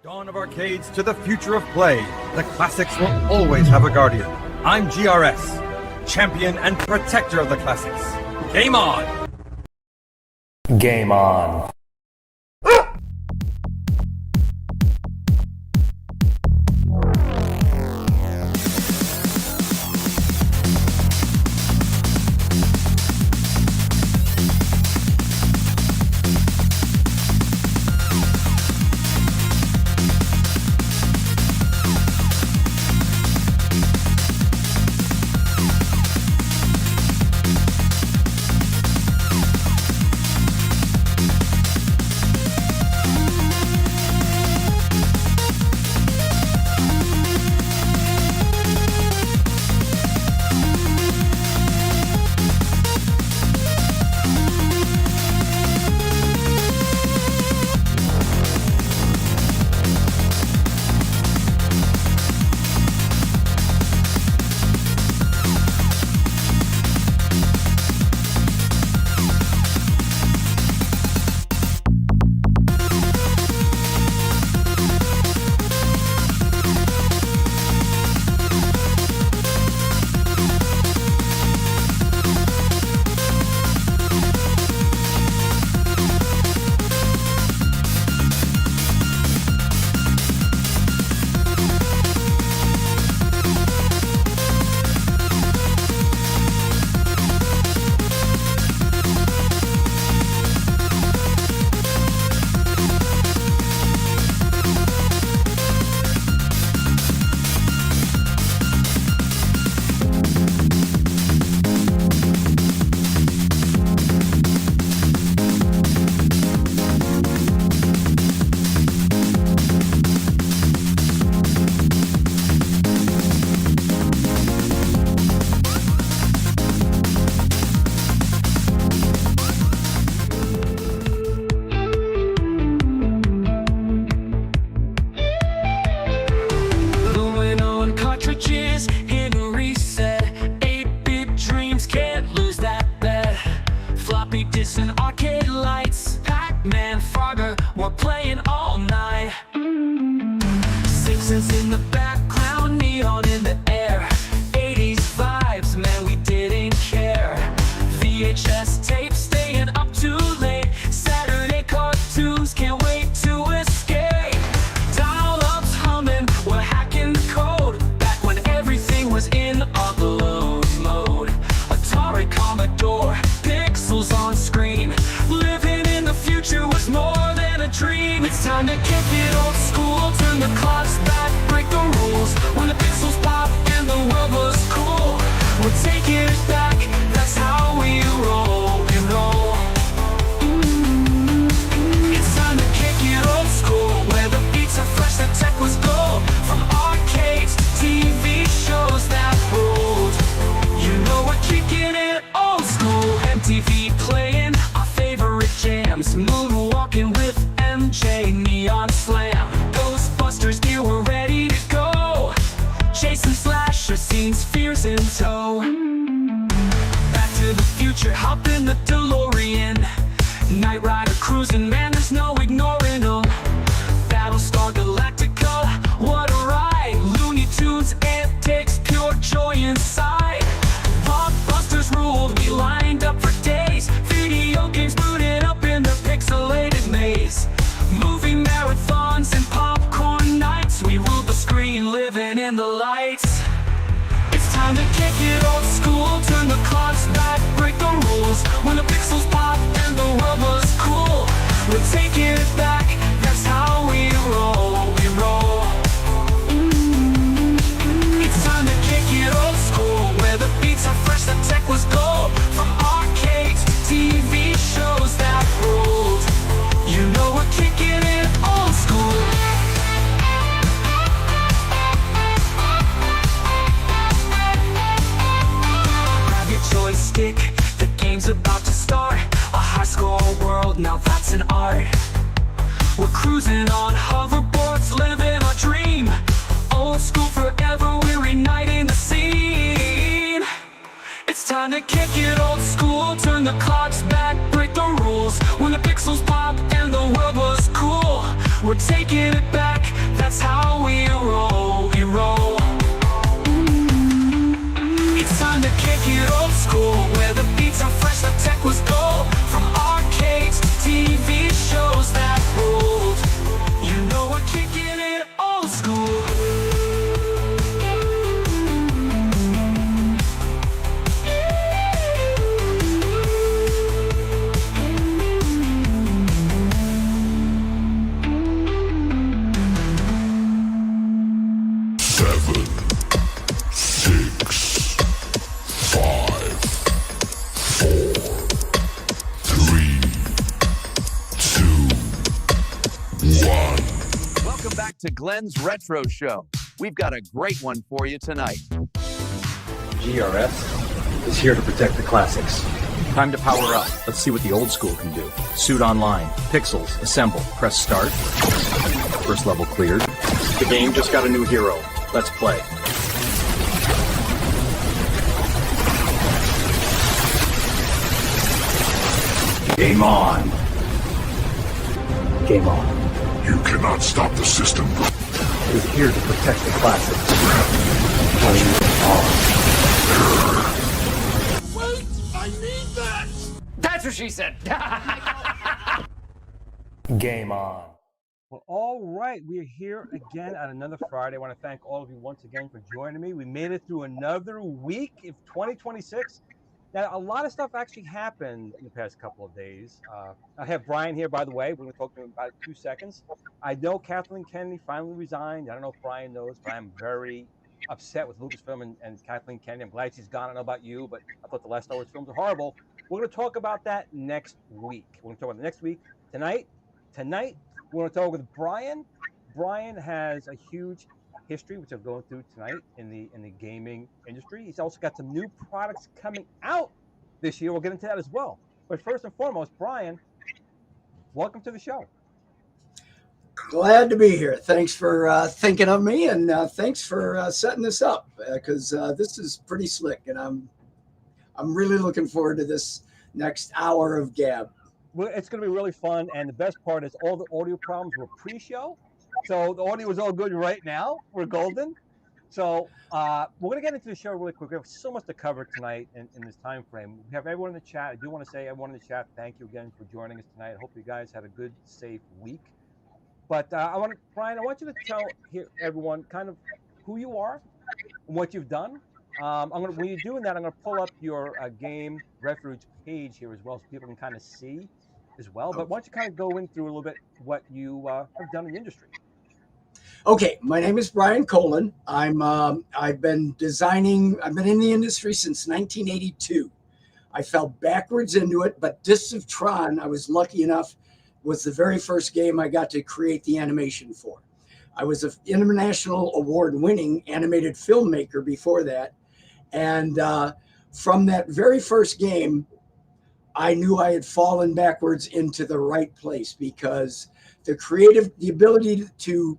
Gone of arcades to the future of play, the classics will always have a guardian. I'm GRS, champion and protector of the classics. Game on! Game on. In the background, neon in the air, 80s vibes, man, we didn't care. VHS tapes staying up too late, Saturday cartoons, can't wait to escape. Dial-ups humming, we're hacking the code, back when everything was in upload mode. Atari, Commodore, pixels on screen, living in the future was more than a dream. It's time to kick it old school, turn the clocks back, break the rules. When the pixels pop and the world was cool, we're taking it back, that's how we roll and roll. It's time to kick it old school, where the beats are fresh, the tech was gold. From arcades to TV shows that ruled, you know we're kicking it old school. MTV playing our favorite jams, moonwalking with MJ, Neon Slam, Ghostbusters gear, we're ready to go. Chasing slasher scenes, fears in tow. Back to the future, hop in the DeLorean. Knight Rider cruising, man, there's no ignoring them. Battlestar Galactica, what a ride. Looney Tunes, antics, pure joy inside. Blockbusters ruled, we lined up for days. Video games booted up in the pixelated maze. Movie marathons and popcorn nights, we ruled the screen, living in the lights. It's time to kick it old school, turn the clocks back, break the rules. When the pixels pop and the world was cool, we're taking it back, that's how we roll, we roll. It's time to kick it old school, where the beats are fresh, the tech was gold. From arcades to TV shows that ruled, you know we're kicking it old school. Grab your joystick, the game's about to start. A high score world, now that's an art. We're cruising on hoverboards, living our dream. Old school forever, we're igniting the scene. It's time to kick it old school, turn the clocks back, break the rules. When the pixels pop and the world was cool, we're taking it back, back to Glenn's Retro Show. We've got a great one for you tonight. GRS is here to protect the classics. Time to power up. Let's see what the old school can do. Suit online. Pixels. Assemble. Press start. First level cleared. The game just got a new hero. Let's play. Game on. Game on. You cannot stop the system. It is here to protect the classics. Wait! I need that! That's what she said. Game on. Well, all right, we are here again on another Friday. I want to thank all of you once again for joining me. We made it through another week of 2026. Now, a lot of stuff actually happened in the past couple of days. I have Brian here, by the way. We're going to talk to him in about 2 seconds. I know Kathleen Kennedy finally resigned. I don't know if Brian knows, but I'm very upset with Lucasfilm and Kathleen Kennedy. I'm glad she's gone. I don't know about you, but I thought the last Star Wars films were horrible. We're going to talk about that next week. We're going to talk about it next week. Tonight, we're going to talk with Brian. Brian has a huge history, which I'm going through tonight in the gaming industry. He's also got some new products coming out this year. We'll get into that as well. But first and foremost, Brian, welcome to the show. Glad to be here. Thanks for thinking of me, and thanks for setting this up, because this is pretty slick, and I'm really looking forward to this next hour of gab. Well, it's going to be really fun, and the best part is all the audio problems were pre-show, so the audio is all good right now. We're golden. So we're going to get into the show really quick. We have so much to cover tonight in this time frame. We have everyone in the chat. I do want to say, everyone in the chat, thank you again for joining us tonight. I hope you guys had a good, safe week. But Brian, I want you to tell everyone kind of who you are and what you've done. When you're doing that, I'm going to pull up your GameRefuge page here as well, so people can kind of see as well. But why don't you kind of go in through a little bit what you have done in the industry? Okay, my name is Brian Colin. I've been in the industry since 1982. I fell backwards into it, but Discs of Tron, I was lucky enough, was the very first game I got to create the animation for. I was an international award-winning animated filmmaker before that. And from that very first game, I knew I had fallen backwards into the right place, because the ability to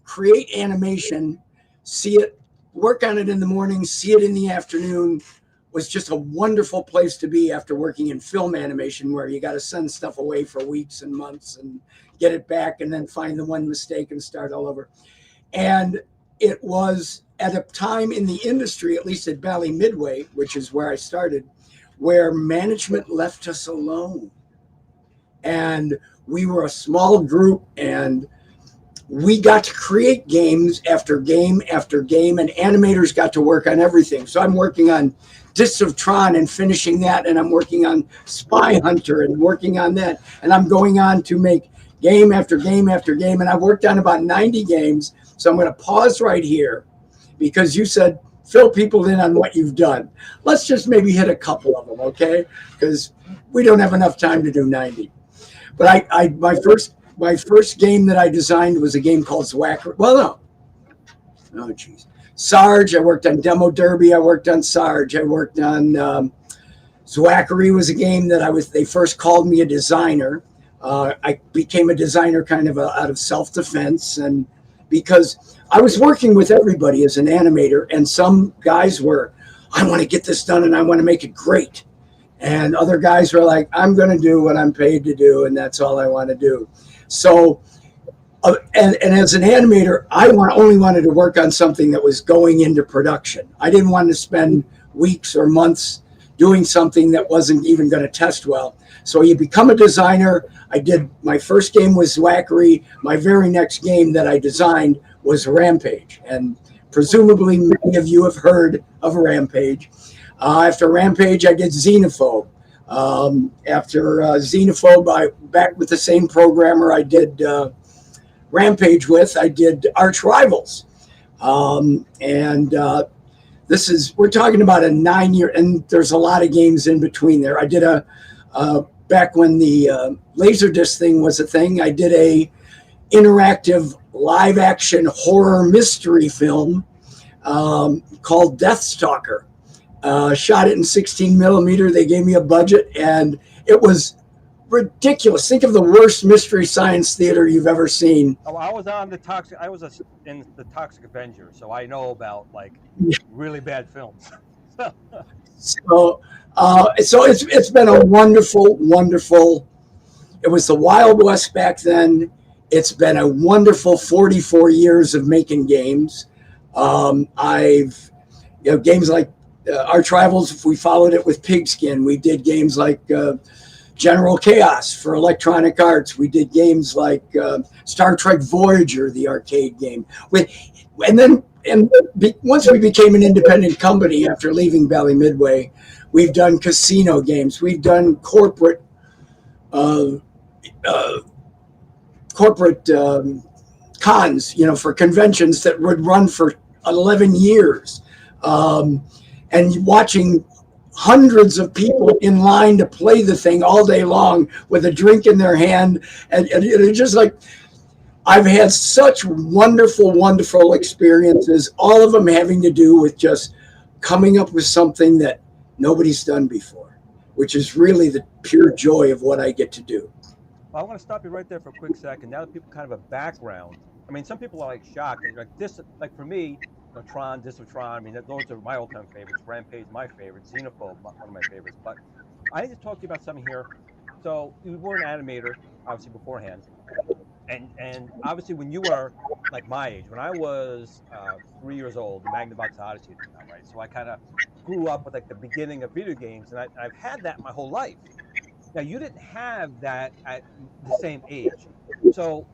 create animation, see it, work on it in the morning, see it in the afternoon, was just a wonderful place to be after working in film animation, where you got to send stuff away for weeks and months and get it back and then find the one mistake and start all over. And it was at a time in the industry, at least at Bally Midway, which is where I started, where management left us alone. And we were a small group, and we got to create games after game after game, and animators got to work on everything. So I'm working on Discs of Tron and finishing that, and I'm working on Spy Hunter and working on that, and I'm going on to make game after game after game, and I've worked on about 90 games. So I'm going to pause right here, because you said fill people in on what you've done. Let's just maybe hit a couple of them, okay? Because we don't have enough time to do 90. But my first game that I designed was a game called Zwacker. Well, no. Oh, geez. Sarge. I worked on Demo Derby. I worked on Sarge. I worked on Zwackery was a game that they first called me a designer. I became a designer kind of out of self-defense, and because I was working with everybody as an animator, and some guys were, I want to get this done and I want to make it great. And other guys were like, I'm going to do what I'm paid to do, and that's all I want to do. So, and as an animator, I only wanted to work on something that was going into production. I didn't want to spend weeks or months doing something that wasn't even going to test well. So you become a designer. My first game was Zwackery. My very next game that I designed was Rampage. And presumably many of you have heard of Rampage. After Rampage, I did Xenophobe. After Xenophobe, back with the same programmer I did Rampage with, I did Arch Rivals. We're talking about a 9-year, and there's a lot of games in between there. I did back when the Laserdisc thing was a thing, I did a interactive live action horror mystery film called Deathstalker. Shot it in 16 millimeter. They gave me a budget, and it was ridiculous. Think of the worst mystery science theater you've ever seen. Oh, I was on the Toxic. In the Toxic Avenger, so I know about like really bad films. So it's been a wonderful, wonderful. It was the Wild West back then. It's been a wonderful 44 years of making games. Games like Arch Rivals. If we followed it with Pigskin, we did games like General Chaos for Electronic Arts. We did games like Star Trek Voyager, the arcade game. Once we became an independent company after leaving Bally Midway, we've done casino games. We've done corporate cons, for conventions that would run for 11 years, and watching hundreds of people in line to play the thing all day long with a drink in their hand. And it's just like, I've had such wonderful, wonderful experiences, all of them having to do with just coming up with something that nobody's done before, which is really the pure joy of what I get to do. I want to stop you right there for a quick second. Now that people kind of a background, I mean, some people are like shocked. Like this, like for me, Tron, Disc of Tron, I mean, those are my all-time favorites. Rampage, my favorite. Xenophobe, one of my favorites. But I need to talk to you about something here. So you were an animator, obviously, beforehand. And obviously, when you were like my age, when I was 3 years old, the Magnavox Odyssey came out, right? So I kind of grew up with like the beginning of video games, and I've had that my whole life. Now, you didn't have that at the same age. So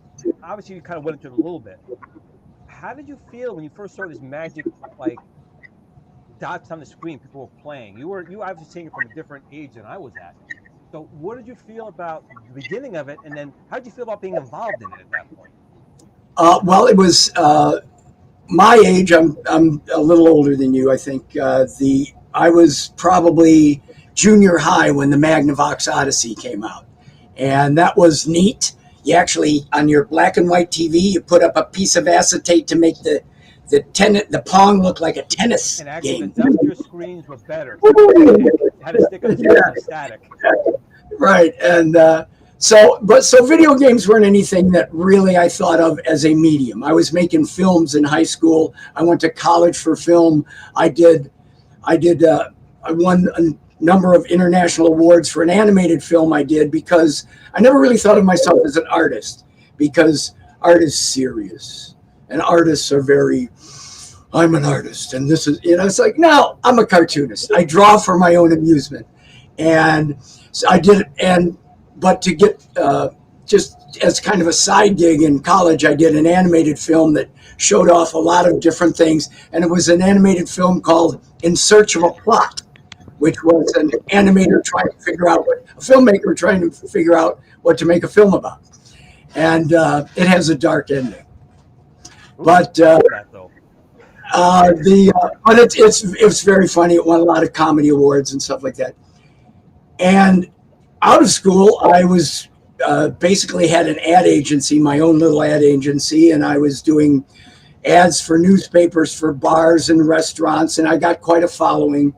obviously, you kind of went into it a little bit. How did you feel when you first saw this magic, like, dots on the screen people were playing? You obviously seeing it from a different age than I was at. So what did you feel about the beginning of it, and then how did you feel about being involved in it at that point? Well, it was my age. I'm a little older than you, I think. I was probably junior high when the Magnavox Odyssey came out, and that was neat. You actually, on your black and white TV, you put up a piece of acetate to make the Pong look like a tennis and actually, game. the depth of screens were better. It had to stick on the static. Right, and so video games weren't anything that really I thought of as a medium. I was making films in high school. I went to college for film. I won a number of international awards for an animated film I did, because I never really thought of myself as an artist, because art is serious and artists are I'm an artist, and this is, it's like, no, I'm a cartoonist. I draw for my own amusement. And so I did it, but to get just as kind of a side gig in college, I did an animated film that showed off a lot of different things, and it was an animated film called In Search of a Plot, which was an animator trying to figure out a filmmaker trying to figure out what to make a film about. And it has a dark ending. But it's very funny. It won a lot of comedy awards and stuff like that. And out of school, I was basically had an ad agency, my own little ad agency, and I was doing ads for newspapers, for bars and restaurants, and I got quite a following.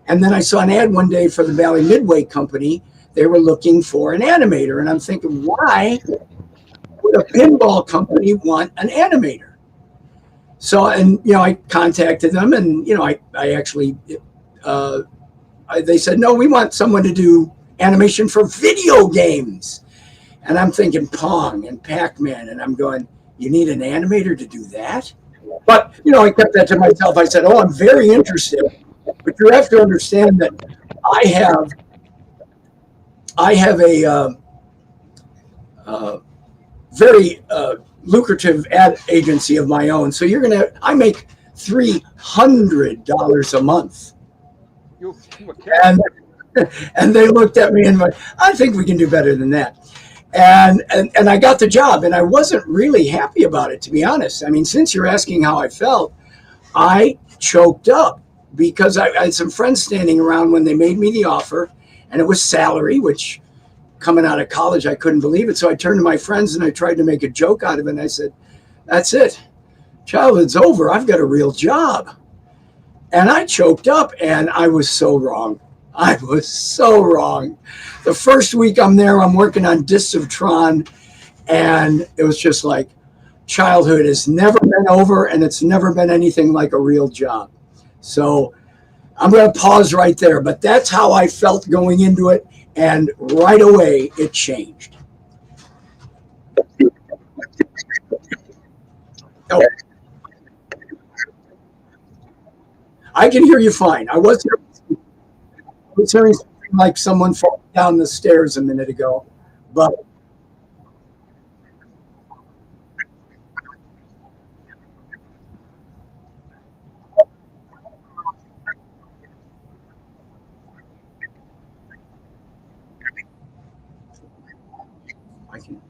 And then I saw an ad one day for the Bally Midway Company. They were looking for an animator, and I'm thinking, why would a pinball company want an animator? So, I contacted them, and I actually, they said, no, we want someone to do animation for video games. And I'm thinking Pong and Pac-Man, and I'm going, you need an animator to do that? But, I kept that to myself. I said, oh, I'm very interested. But you have to understand that I have a very lucrative ad agency of my own. So I make $300 a month. And they looked at me and went, I think we can do better than that. And I got the job, and I wasn't really happy about it, to be honest. I mean, since you're asking how I felt, I choked up, because I had some friends standing around when they made me the offer, and it was salary, which coming out of college, I couldn't believe it. So I turned to my friends and I tried to make a joke out of it. And I said, That's it. Childhood's over. I've got a real job. And I choked up, and I was so wrong. I was so wrong. The first week I'm there, I'm working on Discs of Tron, and it was just like, childhood has never been over, and it's never been anything like a real job. So I'm going to pause right there, but that's how I felt going into it, and right away it changed. Oh. I can hear you fine. I was hearing something like someone falling down the stairs a minute ago, but I can.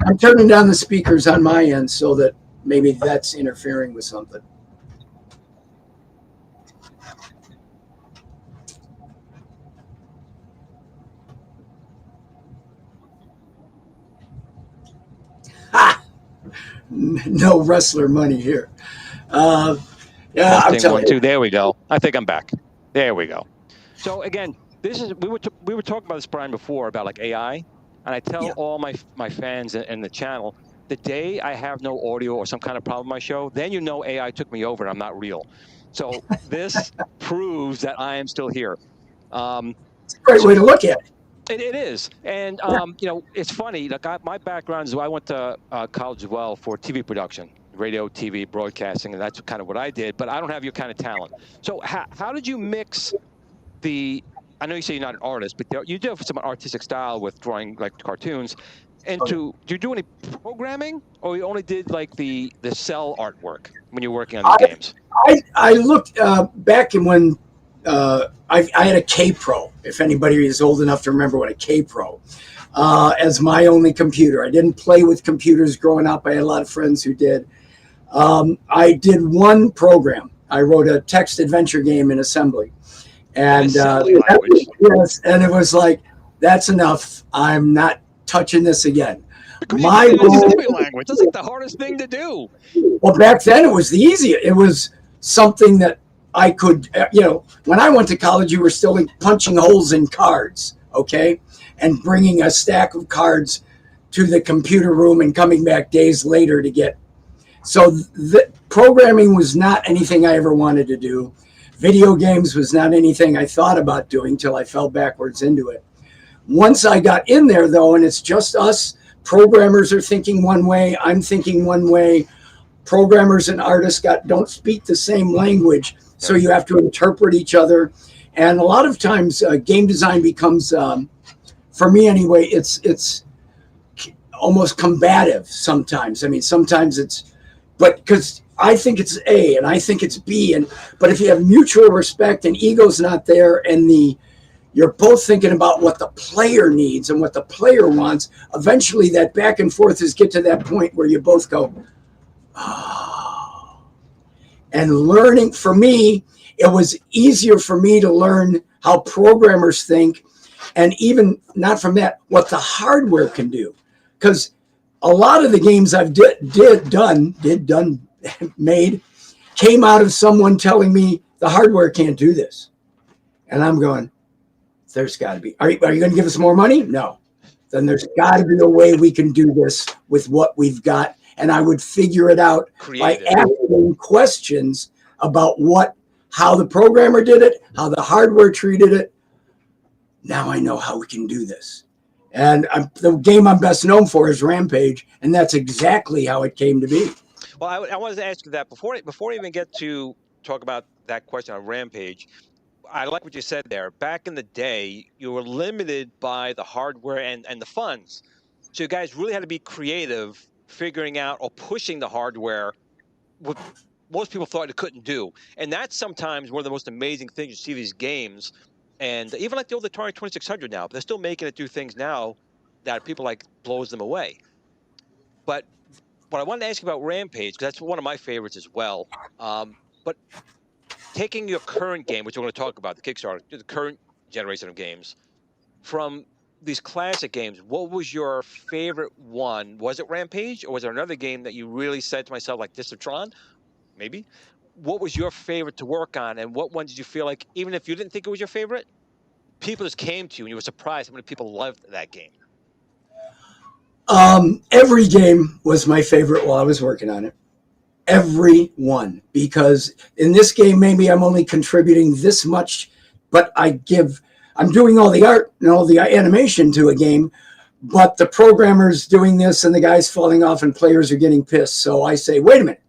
I'm turning down the speakers on my end so that maybe that's interfering with something. Ha! No wrestler money here. Yeah, I'm telling you. There we go. I think I'm back. There we go. So again, this is we were talking about this, Brian, before about like AI, and I tell all my fans in the channel, the day I have no audio or some kind of problem on my show, then you know AI took me over and I'm not real. So this proves that I am still here. It's a great way to look at it. It is, and you know, it's funny. Like my background is I went to college as well for TV production, radio, TV, broadcasting, and that's kind of what I did. But I don't have your kind of talent. So how did you mix the? I know you say you're not an artist, but you do have some artistic style with drawing like cartoons. And do you do any programming, or you only did like the cell artwork when you're working on these games? I looked back in when I had a K Pro, if anybody is old enough to remember what a K Pro, as my only computer. I didn't play with computers growing up. I had a lot of friends who did. I did one program. I wrote a text adventure game in assembly. And yes, and it was like, that's enough. I'm not touching this again. My assembly language. That's like the hardest thing to do. Well, back then it was the easiest. It was something that I could, you know, when I went to college, you were still punching holes in cards, okay, and bringing a stack of cards to the computer room and coming back days later to get. So the programming was not anything I ever wanted to do. Video games was not anything I thought about doing till I fell backwards into it. Once I got in there, though, and it's just us, programmers are thinking one way, I'm thinking one way. Programmers and artists don't speak the same language, so you have to interpret each other. And a lot of times game design becomes, for me anyway, it's almost combative sometimes. I mean, sometimes it's, but because I think it's A and I think it's B, but if you have mutual respect and ego's not there, and you're both thinking about what the player needs and what the player wants, eventually that back and forth get to that point where you both go, oh. And learning, for me, it was easier for me to learn how programmers think, and even not from that, what the hardware can do. Because a lot of the games I've made came out of someone telling me the hardware can't do this. And I'm going, there's got to be. Are you going to give us more money? No. Then there's got to be a way we can do this with what we've got. And I would figure it out by asking questions about how the programmer did it, how the hardware treated it. Now I know how we can do this. And the game I'm best known for is Rampage, and that's exactly how it came to be. Well, I wanted to ask you that before we even get to talk about that question on Rampage. I like what you said there. Back in the day, you were limited by the hardware and the funds. So you guys really had to be creative, figuring out or pushing the hardware what most people thought it couldn't do. And that's sometimes one of the most amazing things you see these games. And even like the old Atari 2600 now, they're still making it do things now that people like blows them away. But what I wanted to ask you about Rampage, because that's one of my favorites as well. But taking your current game, which we're going to talk about, the Kickstarter, the current generation of games, from these classic games, what was your favorite one? Was it Rampage, or was there another game that you really said to myself, like Disc of Tron? Maybe. What was your favorite to work on, and what one did you feel like, even if you didn't think it was your favorite, people just came to you and you were surprised how many people loved that game? Every game was my favorite while I was working on it. Every one, because in this game, maybe I'm only contributing this much, but I'm doing all the art and all the animation to a game, but the programmer's doing this and the guy's falling off and players are getting pissed. So I say, wait a minute,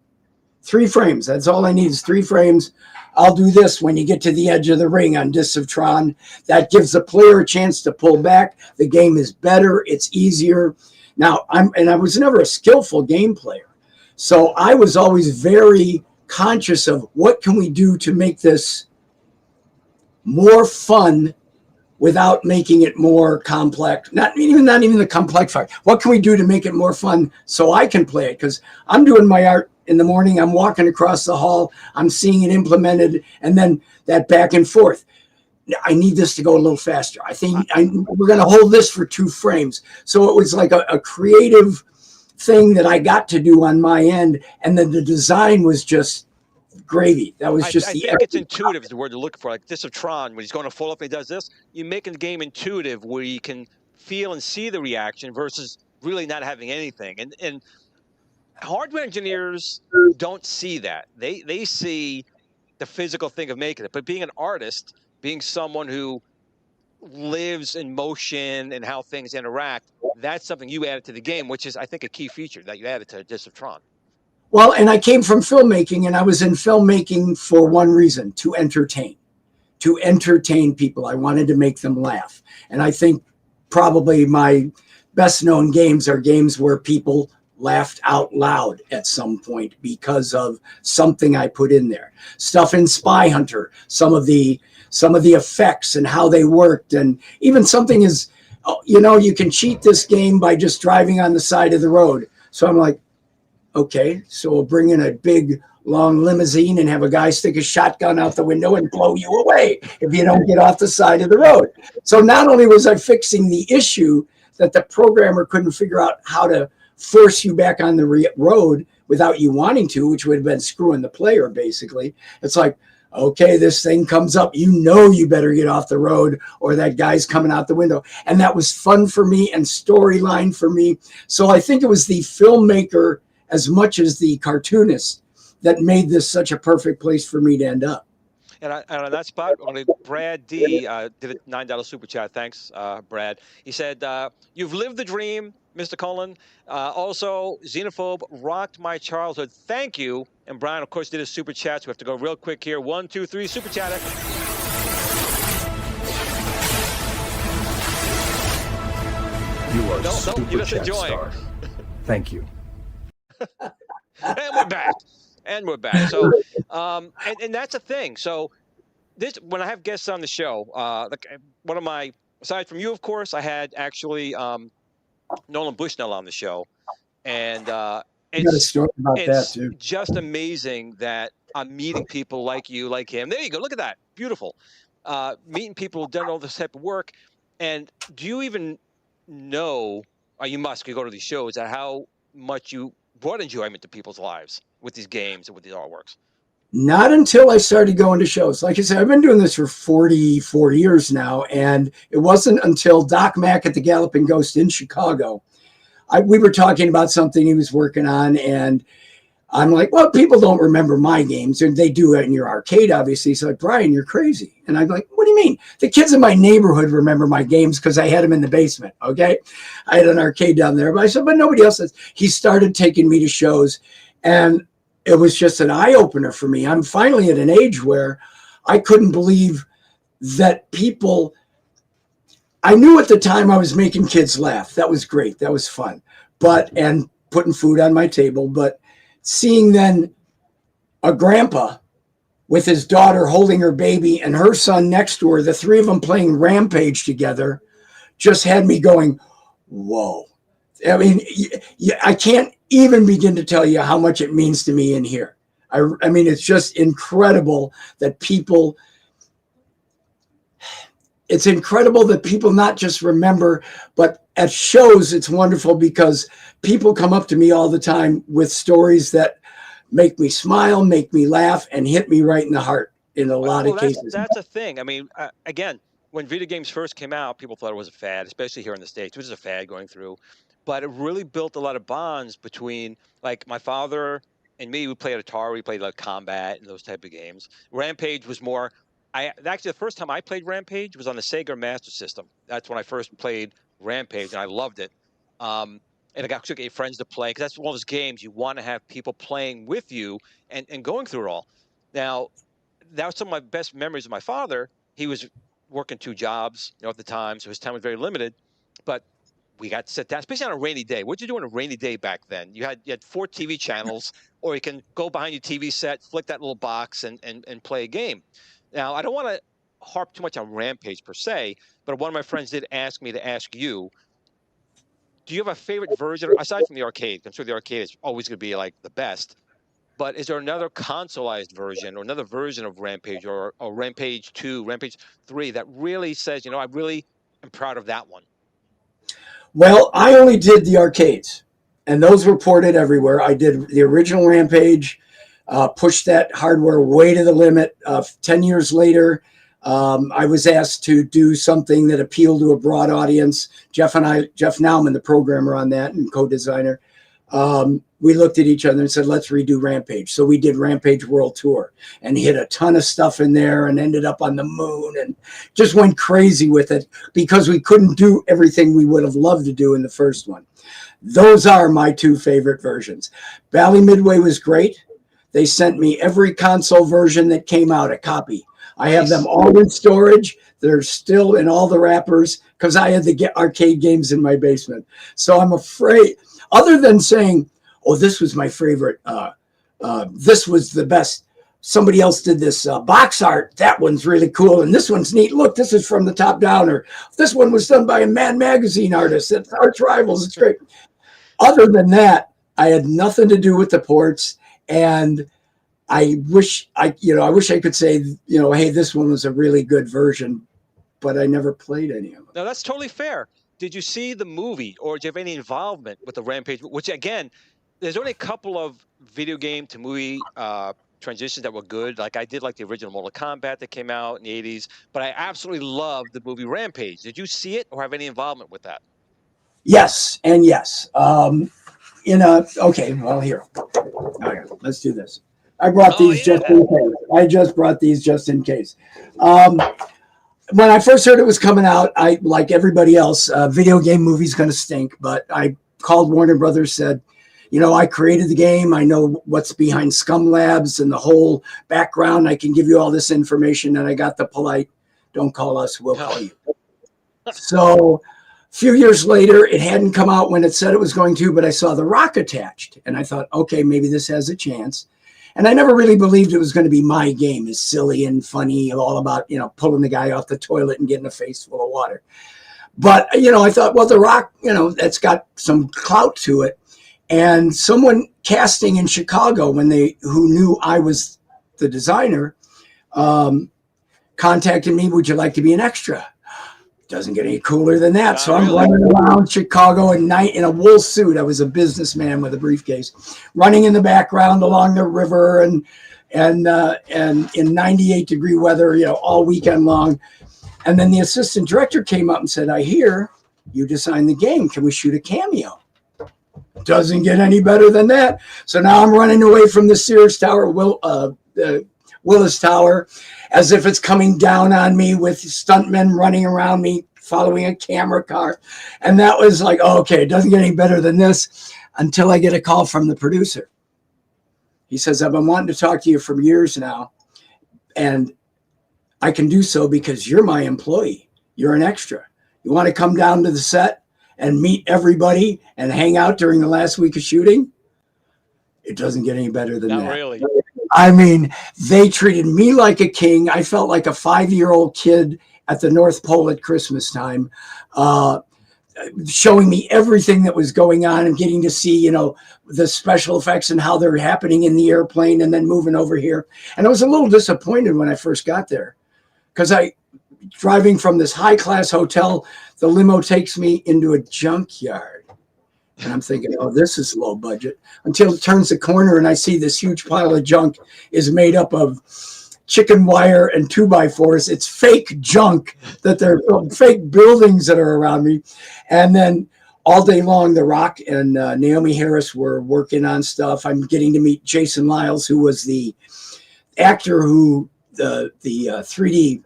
3 frames. That's all I need is 3 frames. I'll do this when you get to the edge of the ring on Disc of Tron. That gives the player a chance to pull back. The game is better. It's easier. Now, I was never a skillful game player. So I was always very conscious of what can we do to make this more fun without making it more complex. Not even the complex part. What can we do to make it more fun so I can play it? Because I'm doing my art in the morning. I'm walking across the hall. I'm seeing it implemented, and then that back and forth. I need this to go a little faster. I think we're going to hold this for 2 frames. So it was like a creative thing that I got to do on my end, and then the design was just gravy. That was just I think it's intuitive is the word you're looking for. Like Disc of Tron, when he's going to fall off and he does this, you're making the game intuitive where you can feel and see the reaction versus really not having anything. And hardware engineers don't see that. They see the physical thing of making it. But being an artist, being someone who lives in motion and how things interact, that's something you added to the game, which is, I think, a key feature that you added to Disc of Tron. Well, and I came from filmmaking, and I was in filmmaking for one reason, to entertain people. I wanted to make them laugh. And I think probably my best known games are games where people laughed out loud at some point because of something I put in there. Stuff in Spy Hunter, some of the effects and how they worked, and even something is, you can cheat this game by just driving on the side of the road. So I'm like, okay, so we'll bring in a big, long limousine and have a guy stick a shotgun out the window and blow you away if you don't get off the side of the road. So not only was I fixing the issue that the programmer couldn't figure out how to force you back on the road without you wanting to, which would have been screwing the player, basically. It's like, okay, this thing comes up, you better get off the road or that guy's coming out the window. And that was fun for me and storyline for me. So I think it was the filmmaker as much as the cartoonist that made this such a perfect place for me to end up. And on that spot, only Brad D did a $9 super chat. Thanks, Brad. He said, "You've lived the dream, Mr. Colin. Also, Xenophobe rocked my childhood. Thank you." And Brian, of course, did a super chat. So we have to go real quick here. 1, 2, 3, super chatter. You are No, super you're just chat enjoying. star. Thank you. And we're back. And we're back. So, and that's the thing. So, when I have guests on the show, like one of my, aside from you, of course, I had actually Nolan Bushnell on the show, and You got a story about that too. It's just amazing that I'm meeting people like you, like him. There you go. Look at that. Beautiful. Meeting people who've done all this type of work. And do you even know, or you must, you go to these shows, at how much you brought enjoyment to people's lives with these games and with these artworks? Not until I started going to shows. Like I said, I've been doing this for 44 years now, and it wasn't until Doc Mack at the Galloping Ghost in Chicago, we were talking about something he was working on, and I'm like, well, people don't remember my games, and they do it in your arcade, obviously. He's like, Brian, you're crazy. And I'm like, what do you mean? The kids in my neighborhood remember my games because I had them in the basement, okay? I had an arcade down there. But I said, but nobody else does. He started taking me to shows, and it was just an eye-opener for me. I'm finally at an age where I couldn't believe that people... I knew at the time I was making kids laugh. That was great. That was fun. And putting food on my table. But seeing then a grandpa with his daughter holding her baby and her son next to her, the 3 of them playing Rampage together, just had me going, whoa. I mean, I can't even begin to tell you how much it means to me in here. I mean, it's just incredible that people. It's incredible that people not just remember, but at shows, it's wonderful because people come up to me all the time with stories that make me smile, make me laugh, and hit me right in the heart in a lot of cases. That's a thing. I mean, again, when video games first came out, people thought it was a fad, especially here in the States. It was a fad going through. But it really built a lot of bonds between, like, my father and me. We played Atari, we played like Combat and those type of games. Rampage was more. Actually, the first time I played Rampage was on the Sega Master System. That's when I first played Rampage, and I loved it. And I got to get friends to play, because that's one of those games you want to have people playing with you and going through it all. Now, that was some of my best memories of my father. He was working 2 jobs, at the time, so his time was very limited. But we got to sit down, especially on a rainy day. What'd you do on a rainy day back then? You had 4 TV channels, or you can go behind your TV set, flick that little box, and play a game. Now, I don't want to harp too much on Rampage per se, but one of my friends did ask me to ask you, do you have a favorite version, aside from the arcade? I'm sure the arcade is always going to be like the best, but is there another consoleized version or another version of Rampage, or Rampage 2, Rampage 3 that really says, I really am proud of that one? Well, I only did the arcades, and those were ported everywhere. I did the original Rampage, pushed that hardware way to the limit. 10 years later, I was asked to do something that appealed to a broad audience. Jeff Nauman, the programmer on that and co-designer, we looked at each other and said, let's redo Rampage. So we did Rampage World Tour and hit a ton of stuff in there and ended up on the moon and just went crazy with it because we couldn't do everything we would have loved to do in the first one. Those are my 2 favorite versions. Bally Midway was great. They sent me every console version that came out, a copy. I have them all in storage. They're still in all the wrappers because I had the arcade games in my basement. So I'm afraid, other than saying, oh, this was my favorite, this was the best, somebody else did this box art, that one's really cool, and this one's neat, look, this is from the top down, or this one was done by a Mad Magazine artist, it's Arch Rivals, it's great. Other than that, I had nothing to do with the ports. And I wish I could say, hey, this one was a really good version, but I never played any of them. No, that's totally fair. Did you see the movie, or do you have any involvement with the Rampage? Which, again, there's only a couple of video game to movie transitions that were good. Like, I did like the original Mortal Kombat that came out in the 80s, but I absolutely loved the movie Rampage. Did you see it or have any involvement with that? Yes, and yes. Okay, well, here. Okay, let's do this. I brought these just in case. I just brought these just in case. When I first heard it was coming out, I, like everybody else, video game movie's going to stink. But I called Warner Brothers, said, I created the game. I know what's behind Scum Labs and the whole background. I can give you all this information. And I got the polite, don't call us, we'll call you. So a few years later, it hadn't come out when it said it was going to, but I saw The Rock attached. And I thought, okay, maybe this has a chance. And I never really believed it was going to be my game. It's silly and funny, all about, pulling the guy off the toilet and getting a face full of water. But, I thought, well, The Rock, that's got some clout to it. And someone casting in Chicago, who knew I was the designer, contacted me, would you like to be an extra? Doesn't get any cooler than that. So I'm running around Chicago at night in a wool suit. I was a businessman with a briefcase, running in the background along the river and in 98-degree weather, all weekend long. And then the assistant director came up and said, I hear you designed the game. Can we shoot a cameo? Doesn't get any better than that. So now I'm running away from the Sears Tower, Willis Tower, as if it's coming down on me with stuntmen running around me, following a camera car. And that was like, oh, okay, it doesn't get any better than this, until I get a call from the producer. He says, I've been wanting to talk to you for years now, and I can do so because you're my employee. You're an extra. You want to come down to the set and meet everybody and hang out during the last week of shooting? It doesn't get any better than that. Not really. I mean, they treated me like a king. I felt like a 5-year-old kid at the North Pole at Christmas time. showing me everything that was going on and getting to see, you know, the special effects and how they're happening in the airplane and then moving over here. And I was a little disappointed when I first got there because driving from this high class hotel, the limo takes me into a junkyard. And I'm thinking, oh, this is low budget, until it turns the corner and I see this huge pile of junk is made up of chicken wire and 2x4s. It's fake junk that they're fake buildings that are around me. And then all day long, The Rock and Naomi Harris were working on stuff. I'm getting to meet Jason Liles, who was the actor who the 3D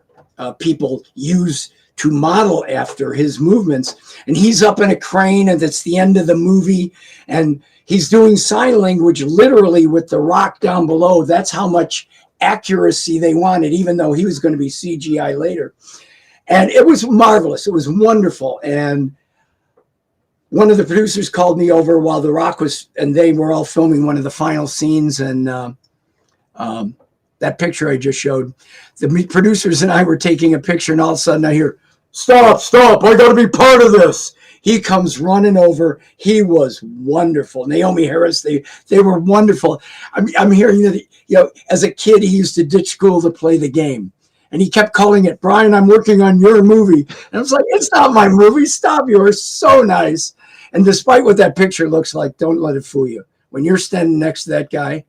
people use to model after his movements. And he's up in a crane, and it's the end of the movie. And he's doing sign language literally with The Rock down below. That's how much accuracy they wanted, even though he was going to be CGI later. And it was marvelous. It was wonderful. And one of the producers called me over while The Rock was, and they were all filming one of the final scenes. And that picture I just showed, the producers and I were taking a picture, and all of a sudden I hear, stop, I got to be part of this. He comes running over. He was wonderful. Naomi Harris, they were wonderful. I'm hearing that, you know, as a kid, he used to ditch school to play the game. And he kept calling it, Brian, I'm working on your movie. And I was like, it's not my movie. Stop. You are so nice. And despite what that picture looks like, don't let it fool you. When you're standing next to that guy,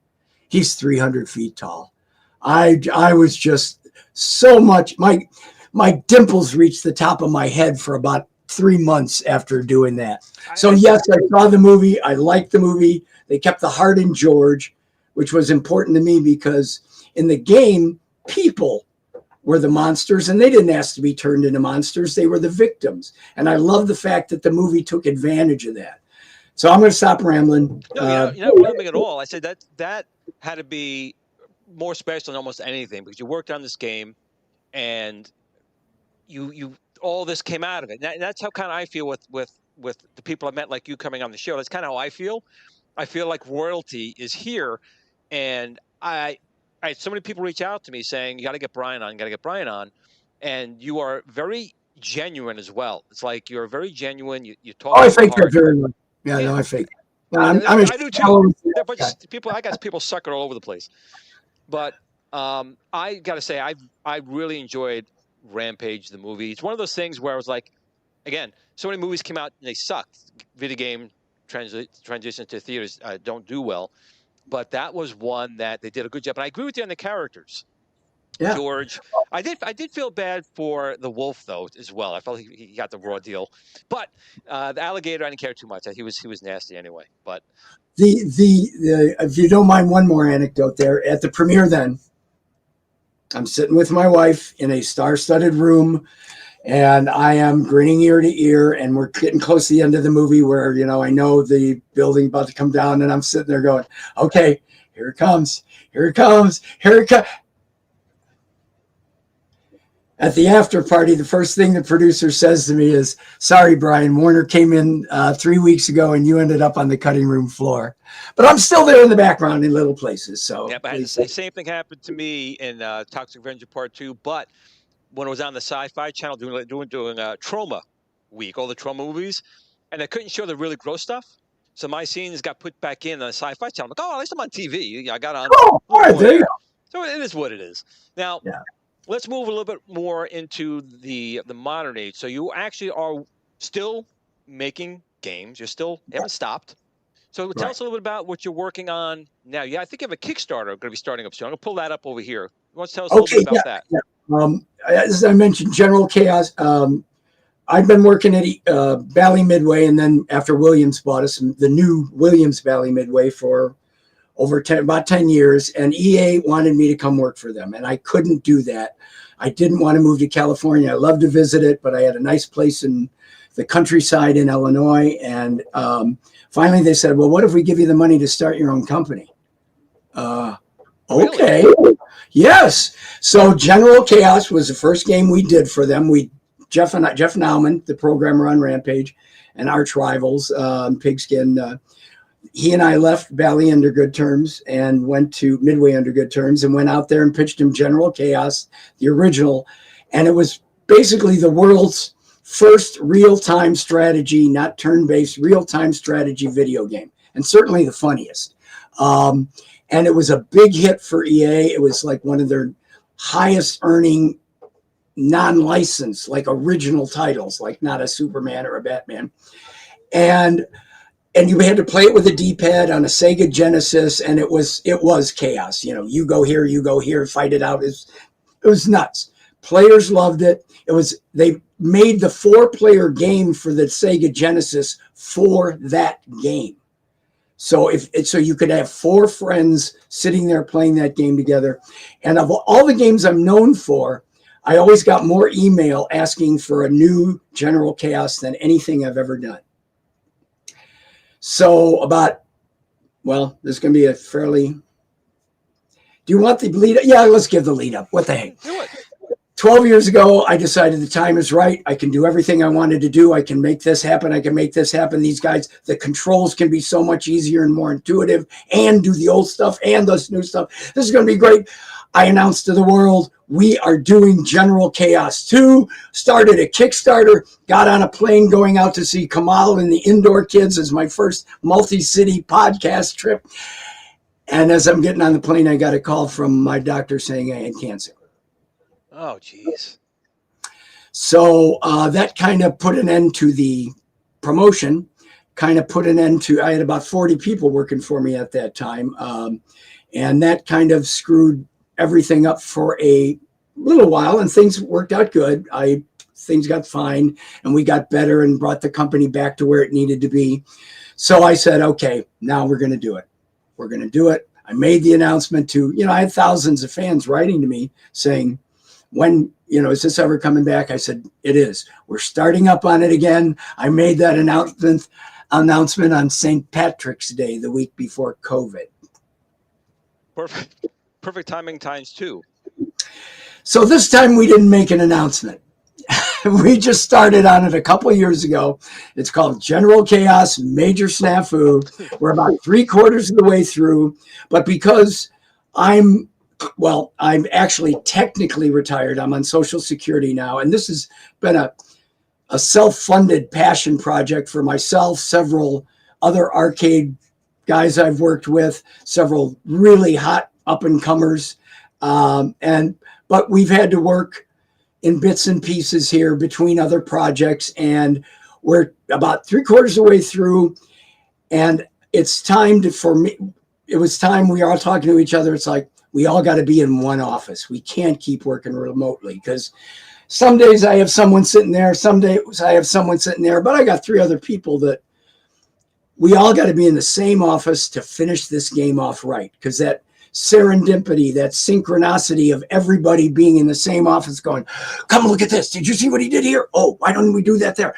he's 300 feet tall. I was just so much, my dimples reached the top of my head for about 3 months after doing that. So yes, I saw the movie. I liked the movie. They kept the heart in George, which was important to me because in the game, people were the monsters, and they didn't ask to be turned into monsters. They were the victims. And I love the fact that the movie took advantage of that. So I'm going to stop rambling. No, you're not rambling at all. I said that had to be more special than almost anything because you worked on this game and you all this came out of it. And that's how kind of I feel with the people I met like you coming on the show. That's kind of how I feel. I feel like royalty is here, and I had so many people reach out to me saying, you got to get Brian on, and you are very genuine as well. It's like you're very genuine. You talk. Oh, I think that very much. Yeah, no, I think. I do too. I got people sucking all over the place. But I got to say, I really enjoyed Rampage, the movie. It's one of those things where I was like, again, so many movies came out and they sucked. Video game transitions to theaters don't do well. But that was one that they did a good job. And I agree with you on the characters. Yeah. George, I did feel bad for the wolf though as well. I felt like he got the raw deal, but the alligator I didn't care too much. He was nasty anyway. But the if you don't mind, one more anecdote there at the premiere. Then I'm sitting with my wife in a star-studded room, and I am grinning ear to ear, and we're getting close to the end of the movie where, you know, I know the building about to come down, and I'm sitting there going, okay, here it comes, here it comes, here it comes. At the after party, the first thing the producer says to me is, sorry, Brian, Warner came in 3 weeks ago and you ended up on the cutting room floor. But I'm still there in the background in little places. So yeah, but the same thing happened to me in Toxic Avenger Part 2. But when it was on the Sci-Fi Channel doing Trauma Week, all the trauma movies, and they couldn't show the really gross stuff. So my scenes got put back in on the Sci-Fi Channel. I'm like, oh, at least I'm on TV. I got on. Oh, all right, there you go. So it is what it is. Now, yeah. Let's move a little bit more into the modern age. So you actually are still making games. You still haven't stopped. So tell us a little bit about what you're working on now. Yeah, I think you have a Kickstarter going to be starting up soon. I'm going to pull that up over here. You want to tell us a little bit about that? Yeah. As I mentioned, General Chaos. I've been working at Bally Midway, and then after Williams bought us, the new Williams Bally Midway for about 10 years, and EA wanted me to come work for them, and I couldn't do that. I didn't want to move to California. I love to visit it, but I had a nice place in the countryside in Illinois, and finally they said, well, what if we give you the money to start your own company? Okay. Really? Yes. So General Chaos was the first game we did for them. Jeff Nauman, the programmer on Rampage, and arch rivals, Pigskin, he and I left Bally under good terms and went to Midway under good terms and went out there and pitched him General Chaos, the original. And it was basically the world's first real-time strategy, not turn-based, real-time strategy video game, and certainly the funniest. And it was a big hit for EA. It was like one of their highest earning non-licensed, like original titles, like not a Superman or a Batman. And you had to play it with a D-pad on a Sega Genesis, and it was chaos. You know, you go here, fight it out. It was nuts. Players loved it. They made the 4-player game for the Sega Genesis for that game. So so you could have 4 friends sitting there playing that game together. And of all the games I'm known for, I always got more email asking for a new General Chaos than anything I've ever done. So there's going to be a fairly... Do you want the lead up? Yeah, let's give the lead up. What the heck? Do it. 12 years ago, I decided the time is right. I can do everything I wanted to do. I can make this happen. I can make this happen. These guys, the controls can be so much easier and more intuitive and do the old stuff and this new stuff. This is going to be great. I announced to the world, we are doing General Chaos 2, started a Kickstarter, got on a plane going out to see Kamal and the Indoor Kids as my first multi-city podcast trip. And as I'm getting on the plane, I got a call from my doctor saying I had cancer. Oh, geez. So that kind of put an end to the promotion, I had about 40 people working for me at that time. And that kind of screwed everything up for a little while, and things worked out good. Things got fine, and we got better and brought the company back to where it needed to be. So I said, okay, now we're going to do it. We're going to do it. I made the announcement to, I had thousands of fans writing to me saying, when, is this ever coming back? I said, it is. We're starting up on it again. I made that announcement on St. Patrick's Day, the week before COVID. Perfect timing times 2. So this time we didn't make an announcement. We just started on it a couple of years ago. It's called General Chaos Major Snafu. We're about 3/4 of the way through, but because I'm actually technically retired. I'm on Social Security now, and this has been a self-funded passion project for myself, several other arcade guys I've worked with, several really hot up-and-comers, but we've had to work in bits and pieces here between other projects, and we're about 3/4 of the way through, and it's time for me. It was time we were all talking to each other. It's like, we all got to be in one office. We can't keep working remotely, because some days I have someone sitting there, some days I have someone sitting there, but I got 3 other people that we all got to be in the same office to finish this game off right, because that serendipity, that synchronicity of everybody being in the same office going, come look at this. Did you see what he did here? Oh, why don't we do that there?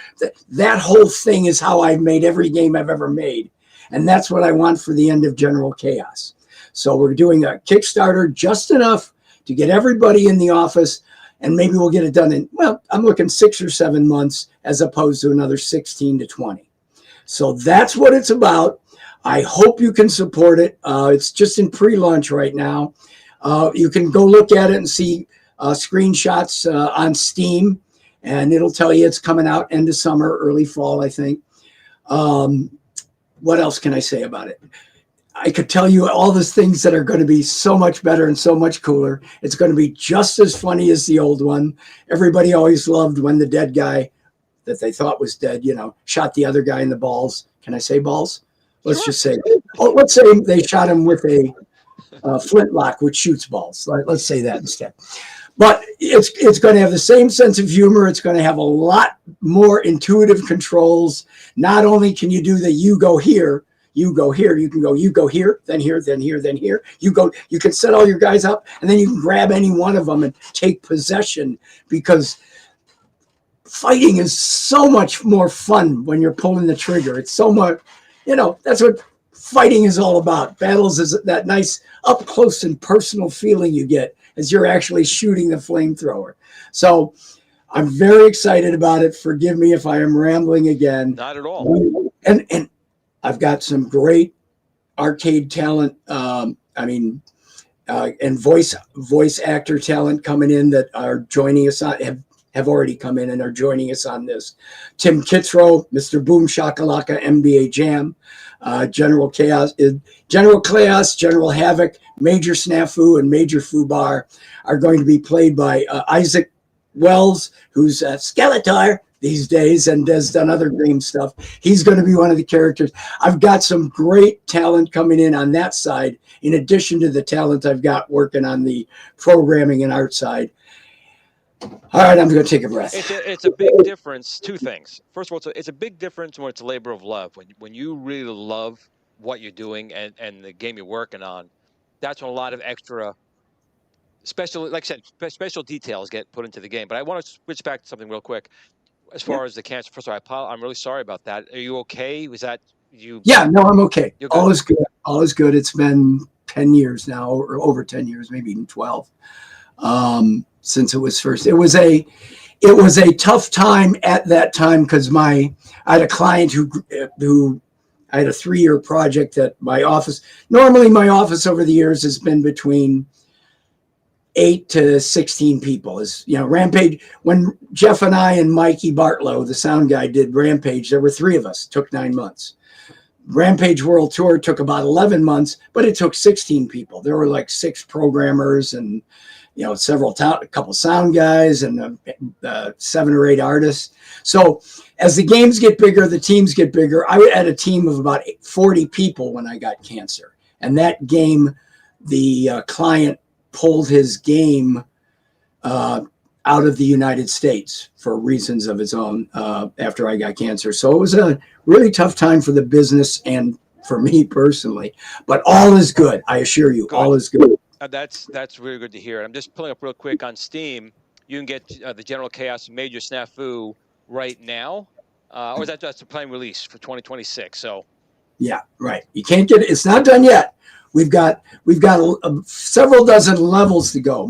That whole thing is how I've made every game I've ever made. And that's what I want for the end of General Chaos. So we're doing a Kickstarter just enough to get everybody in the office, and maybe we'll get it done in, I'm looking 6 or 7 months as opposed to another 16 to 20. So that's what it's about. I hope you can support it. It's just in pre-launch right now. You can go look at it and see screenshots on Steam, and it'll tell you it's coming out end of summer, early fall, I think. What else can I say about it? I could tell you all these things that are going to be so much better and so much cooler. It's going to be just as funny as the old one. Everybody always loved when the dead guy that they thought was dead, shot the other guy in the balls. Can I say balls? Let's just say, let's say they shot him with a flintlock, which shoots balls. Let's say that instead. But it's going to have the same sense of humor. It's going to have a lot more intuitive controls. Not only can you do the you go here, you go here, you can go, you go here, then here, then here, then here. You can set all your guys up, and then you can grab any one of them and take possession, because fighting is so much more fun when you're pulling the trigger. It's so much, that's what fighting is all about. Battles is that nice up close and personal feeling you get as you're actually shooting the flamethrower. So I'm very excited about it. Forgive me if I am rambling again. Not at all. And I've got some great arcade talent, and voice actor talent coming in that are joining us on, have have already come in and are joining us on this. Tim Kitzrow, Mr. Boom Shakalaka, NBA Jam, General Chaos, General Havoc, Major Snafu, and Major Fubar are going to be played by Isaac Wells, who's a Skeletor these days and has done other game stuff. He's going to be one of the characters. I've got some great talent coming in on that side, in addition to the talent I've got working on the programming and art side. All right, I'm going to take a breath. It's a big difference. Two things. First of all, it's a big difference when it's a labor of love. When you really love what you're doing and the game you're working on, that's when a lot of extra special, like I said, special details get put into the game. But I want to switch back to something real quick. As far as the cancer, first of all, I'm really sorry about that. Are you okay? Was that you? Yeah, no, I'm okay. All is good. All is good. It's been 10 years now, or over 10 years, maybe even 12, since it was first. It was a tough time at that time because I had a client who I had a 3-year project that my office. Normally, my office over the years has been between 8 to 16 people. Is Rampage. When Jeff and I and Mikey Bartlow, the sound guy, did Rampage, there were 3 of us. It took 9 months. Rampage World Tour took about 11 months, but it took 16 people. There were like 6 programmers and a couple sound guys and 7 or 8 artists. So as the games get bigger, the teams get bigger. I had a team of about 40 people when I got cancer, and that game, the client pulled his game out of the United States for reasons of his own after I got cancer. So it was a really tough time for the business and for me personally, but all is good. I assure you, all is good. That's really good to hear. I'm just pulling up real quick on Steam. You can get the General Chaos Major Snafu right now, or is that just a planned release for 2026? So yeah, right. You can't get it. It's not done yet. We've got several dozen levels to go.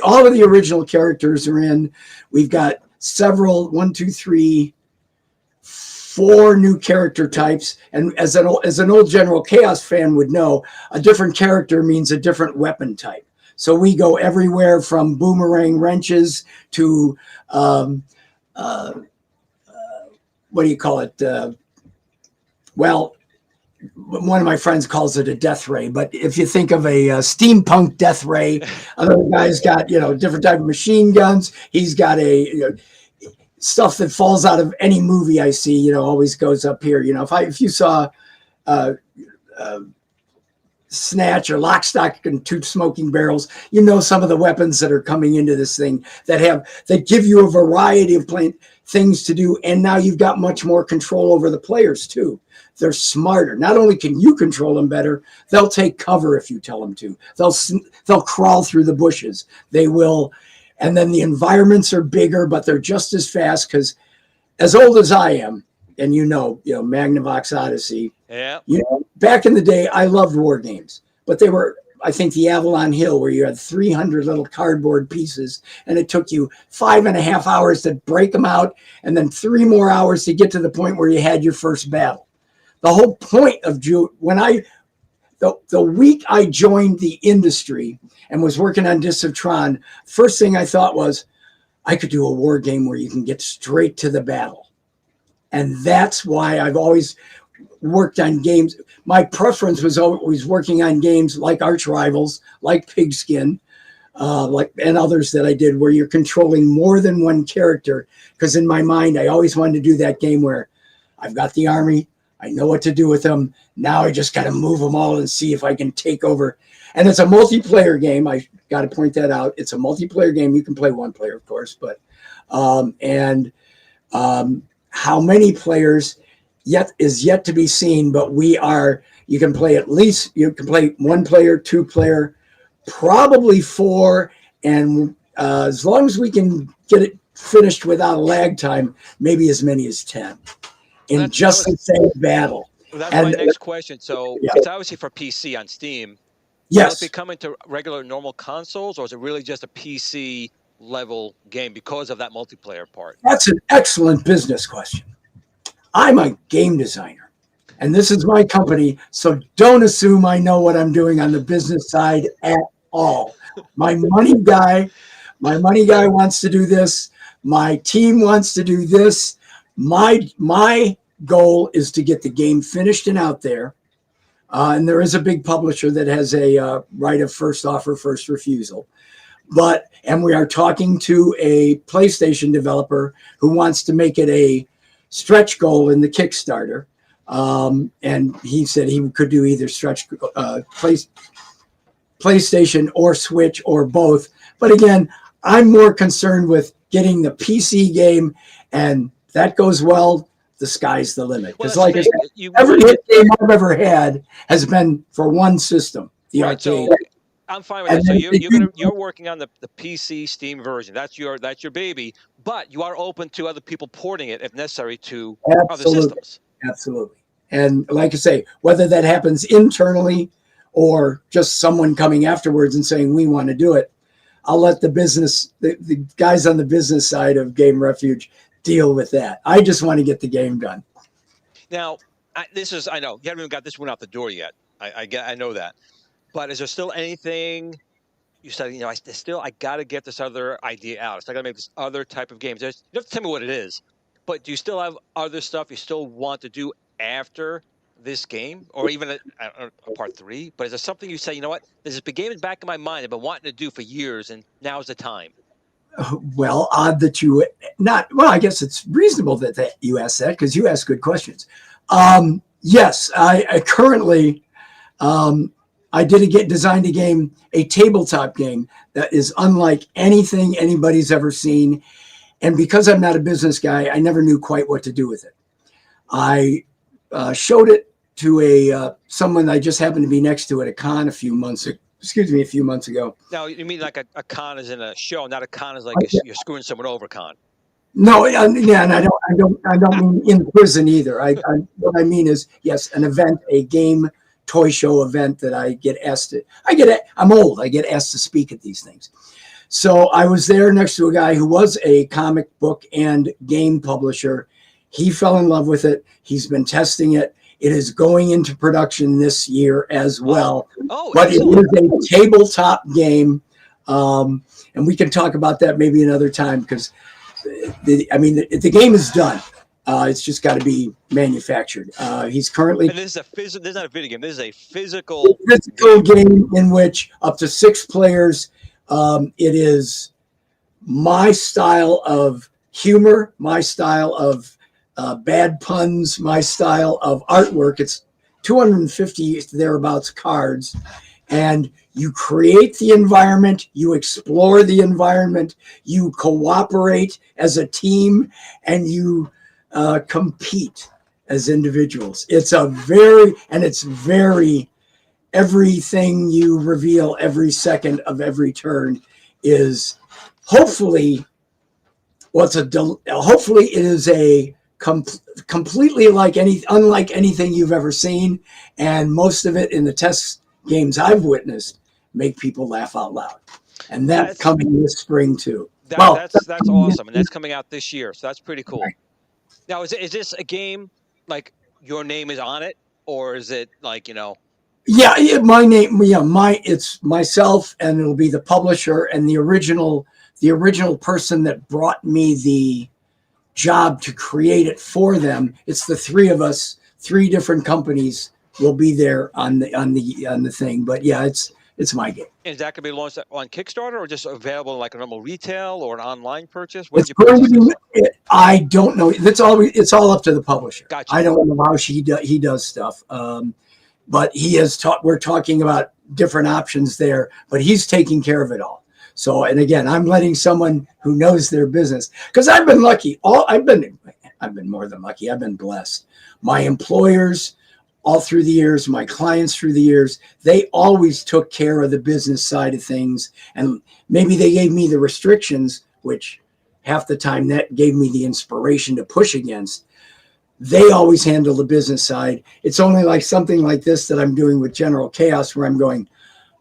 All of the original characters are in. We've got several 4 new character types. And as an old General Chaos fan would know, a different character means a different weapon type. So we go everywhere from boomerang wrenches to what do you call it? One of my friends calls it a death ray, but if you think of a steampunk death ray, another guy's got different type of machine guns. He's got stuff that falls out of any movie I see. Always goes up here. If you saw Snatch or Lock, Stock, and Two Smoking Barrels, some of the weapons that are coming into this thing that give you a variety of things to do, and now you've got much more control over the players too. They're smarter. Not only can you control them better, they'll take cover if you tell them to. They'll crawl through the bushes. They will, and then the environments are bigger, but they're just as fast. Because as old as I am, and Magnavox Odyssey. Yeah. Back in the day, I loved war games, but they were, I think, the Avalon Hill, where you had 300 little cardboard pieces, and it took you 5.5 hours to break them out, and then 3 more hours to get to the point where you had your first battle. The whole point of the week I joined the industry and was working on Discs of Tron, first thing I thought was, I could do a war game where you can get straight to the battle. And that's why I've always worked on games. My preference was always working on games like Arch Rivals, like Pigskin, and others that I did, where you're controlling more than one character. Because in my mind, I always wanted to do that game where I've got the army, I know what to do with them. Now I just got to move them all and see if I can take over. And it's a multiplayer game. I got to point that out. It's a multiplayer game. You can play one player, of course, but how many players is yet to be seen. But you can play 1 player, 2 player, probably 4, and as long as we can get it finished without a lag time, maybe as many as 10. In just the same battle. Well, that's my next question. So it's obviously for PC on Steam. Yes. Will it be coming to regular normal consoles, or is it really just a PC level game because of that multiplayer part? That's an excellent business question. I'm a game designer, and this is my company, so don't assume I know what I'm doing on the business side at all. My money guy wants to do this. My team wants to do this. My goal is to get the game finished and out there. And there is a big publisher that has a right of first offer, first refusal. And we are talking to a PlayStation developer who wants to make it a stretch goal in the Kickstarter. And he said he could do either stretch PlayStation or Switch or both. But again, I'm more concerned with getting the PC game, and that goes well. The sky's the limit. Because like I said, every hit game I've ever had has been for one system, the arcade. So I'm fine with that. So you're working on the PC Steam version. That's your baby. But you are open to other people porting it if necessary to other systems. Absolutely. And like I say, whether that happens internally or just someone coming afterwards and saying we want to do it, I'll let the guys on the business side of GameRefuge deal with that. I just want to get the game done. Now, I know you haven't even got this one out the door yet. I know that. But is there still anything you said, I got to get this other idea out. I got to make this other type of game. You don't have to tell me what it is, but do you still have other stuff you still want to do after this game, or even a part 3? But is there something you say, you know what, there's this big game in the back of my mind I've been wanting to do for years, and now's the time? Well, odd that you I guess it's reasonable that you ask that, because you ask good questions. Yes, I currently, I designed a game, a tabletop game that is unlike anything anybody's ever seen. And because I'm not a business guy, I never knew quite what to do with it. I showed it to someone I just happened to be next to at a con a few months ago. Now, you mean like a con is in a show, not a con is like you're screwing someone over con? No, yeah, and I don't mean in prison either. What I mean is, yes, an event, a game toy show event that I get asked to. I'm old. I get asked to speak at these things. So I was there next to a guy who was a comic book and game publisher. He fell in love with it. He's been testing it. It is going into production this year as well. Oh, but excellent. It is a tabletop game. And we can talk about that maybe another time, because the game is done. It's just got to be manufactured. He's currently. And this is not a video game. This is a physical game in which up to 6 players. It is my style of humor, my style of bad puns, my style of artwork. It's 250 thereabouts cards, and you create the environment, you explore the environment, you cooperate as a team, and you compete as individuals. It's very, everything you reveal every second of every turn is hopefully it is a completely unlike anything you've ever seen, and most of it in the test games I've witnessed make people laugh out loud, and that's coming this spring too. That's awesome, and that's coming out this year, so that's pretty cool. Right. Now, is this a game like your name is on it, or is it like Yeah, my name. Yeah, it's myself, and it'll be the publisher and the original person that brought me the job to create it for them. It's the 3 of us, 3 different companies will be there on the thing. But yeah, it's my game. Is that going to be launched on Kickstarter, or just available like a normal retail or an online purchase? I don't know. It's all up to the publisher. Gotcha. I don't know how he does stuff. But we're talking about different options there, but he's taking care of it all. So, and again, I'm letting someone who knows their business, because I've been lucky. I've been more than lucky. I've been blessed. My employers all through the years, my clients through the years, they always took care of the business side of things. And maybe they gave me the restrictions, which half the time that gave me the inspiration to push against. They always handle the business side. It's only like something like this that I'm doing with General Chaos, where I'm going,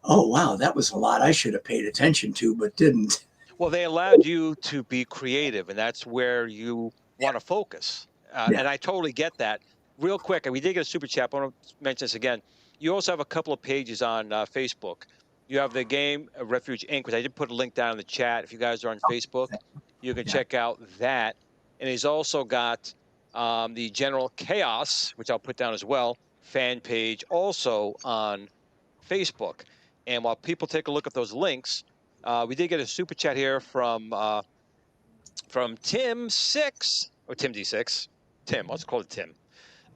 oh, wow, that was a lot I should have paid attention to, but didn't. Well, they allowed you to be creative, and that's where you want to focus. And I totally get that. Real quick, we did get a super chat. I want to mention this again. You also have a couple of pages on Facebook. You have the Game Refuge Inc., which I did put a link down in the chat if you guys are on Facebook. You can check out that. And he's also got the General Chaos, which I'll put down as well, fan page also on Facebook. And while people take a look at those links, we did get a super chat here from Tim6, or Tim D6. Tim, let's call it Tim.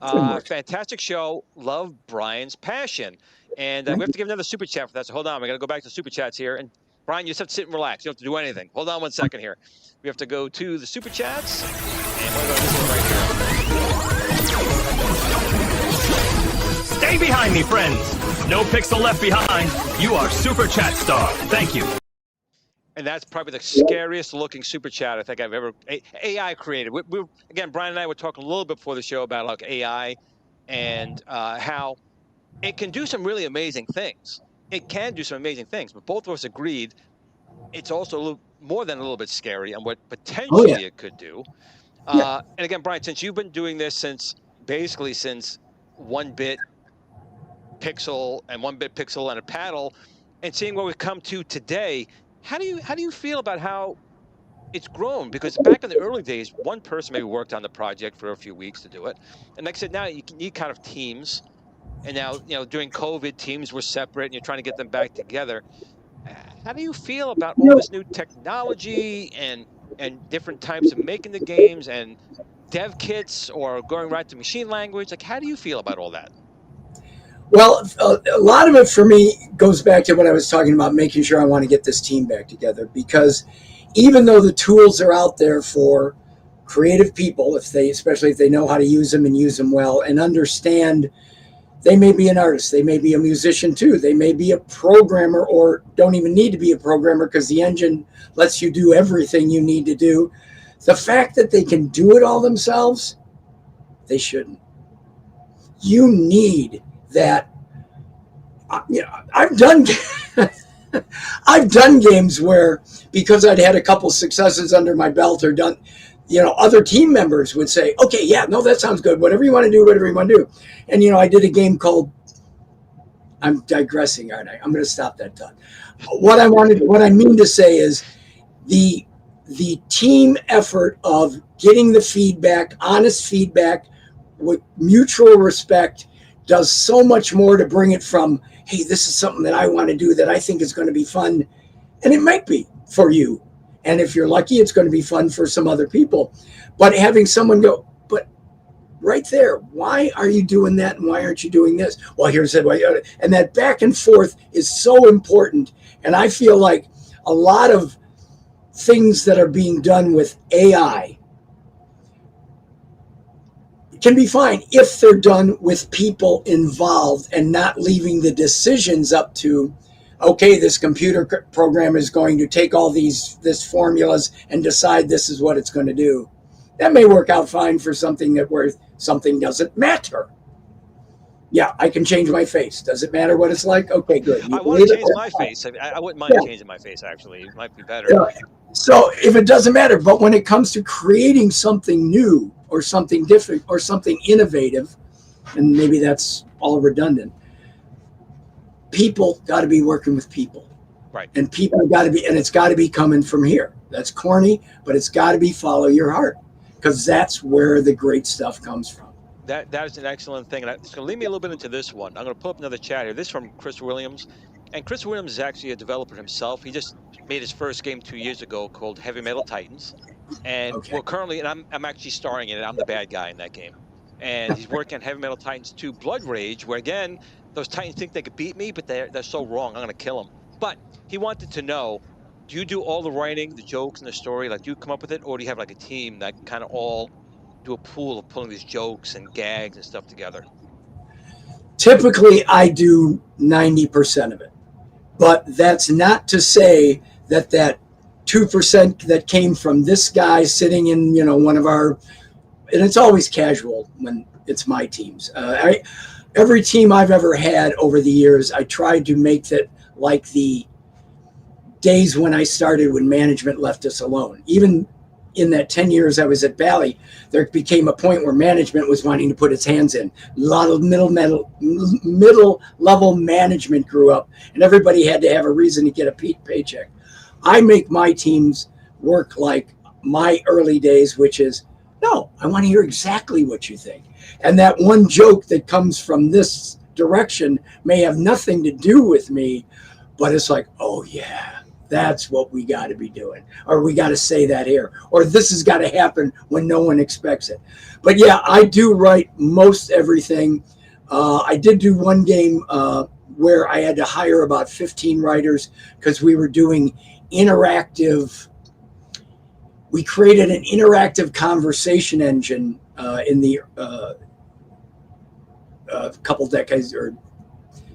Fantastic show. Love Brian's passion. And we have to give another super chat for that. So hold on. We got to go back to super chats here. And Brian, you just have to sit and relax. You don't have to do anything. Hold on 1 second here. We have to go to the super chats. And we're going to go to this one right here. Stay behind me, friends. No pixel left behind. You are super chat star. Thank you. And that's probably the scariest looking super chat I think I've ever AI created. Again, Brian and I were talking a little bit before the show about like AI and how it can do some really amazing things. It can do some amazing things, but both of us agreed it's also a little more than a little bit scary on what potentially it could do. And again, Brian, since you've been doing this since 1-bit pixel and 1-bit pixel and a paddle, and seeing where we've come to today, how do you feel about how it's grown? Because back in the early days, one person maybe worked on the project for a few weeks to do it, and like I said, now you need kind of teams. And now, during COVID, teams were separate, and you're trying to get them back together. How do you feel about all this new technology and different types of making the games and dev kits or going right to machine language? Like, how do you feel about all that? Well, a lot of it for me goes back to what I was talking about, making sure I want to get this team back together. Because even though the tools are out there for creative people, especially if they know how to use them and use them well and understand. They may be an artist. They may be a musician too. They may be a programmer or don't even need to be a programmer because the engine lets you do everything you need to do. The fact that they can do it all themselves, they shouldn't. You need that. I've done games where, because I'd had a couple successes under my belt or done, other team members would say, okay, yeah, no, that sounds good. Whatever you want to do, whatever you want to do. And, I did a game called, I'm digressing, aren't I? I'm going to stop that thought. What I mean to say is the team effort of getting the feedback, honest feedback with mutual respect does so much more to bring it from, hey, this is something that I want to do that I think is going to be fun. And it might be for you. And if you're lucky, it's going to be fun for some other people. But having someone go, but right there, why are you doing that? And why aren't you doing this? Well, here's it. And that back and forth is so important. And I feel like a lot of things that are being done with AI can be fine if they're done with people involved and not leaving the decisions up to, okay, this computer program is going to take all these formulas and decide this is what it's going to do. That may work out fine for something where something doesn't matter. Yeah, I can change my face. Does it matter what it's like? Okay, good. I want to change my face. I wouldn't mind changing my face, actually. It might be better. Yeah. So if it doesn't matter, but when it comes to creating something new or something different or something innovative, and maybe that's all redundant, people got to be working with people. Right. And people got to be, and it's got to be coming from here. That's corny, but it's got to be follow your heart, because that's where the great stuff comes from. That is an excellent thing. And it's going to lead me a little bit into this one. I'm going to pull up another chat here. This is from Chris Williams. And Chris Williams is actually a developer himself. He just made his first game 2 years ago called Heavy Metal Titans. And we're currently, and I'm actually starring in it. I'm the bad guy in that game. And he's working on Heavy Metal Titans 2 Blood Rage, where again, those Titans think they could beat me, but they're so wrong. I'm going to kill them. But he wanted to know, do you do all the writing, the jokes, and the story? Like, do you come up with it? Or do you have like a team that kind of all do a pool of pulling these jokes and gags and stuff together? Typically, I do 90% of it. But that's not to say that 2% that came from this guy sitting in, one of our, and it's always casual when it's my teams. Every team I've ever had over the years, I tried to make that like the days when I started when management left us alone. Even in that 10 years I was at Bally, there became a point where management was wanting to put its hands in. A lot of middle level management grew up, and everybody had to have a reason to get a paycheck. I make my teams work like my early days, which is, no, I want to hear exactly what you think. And that one joke that comes from this direction may have nothing to do with me, but it's like, oh yeah, that's what we got to be doing, or we got to say that here, or this has got to happen when no one expects it. But yeah, I do write most everything. I did do one game where I had to hire about 15 writers because we were doing interactive. We created an interactive conversation engine in the couple decades or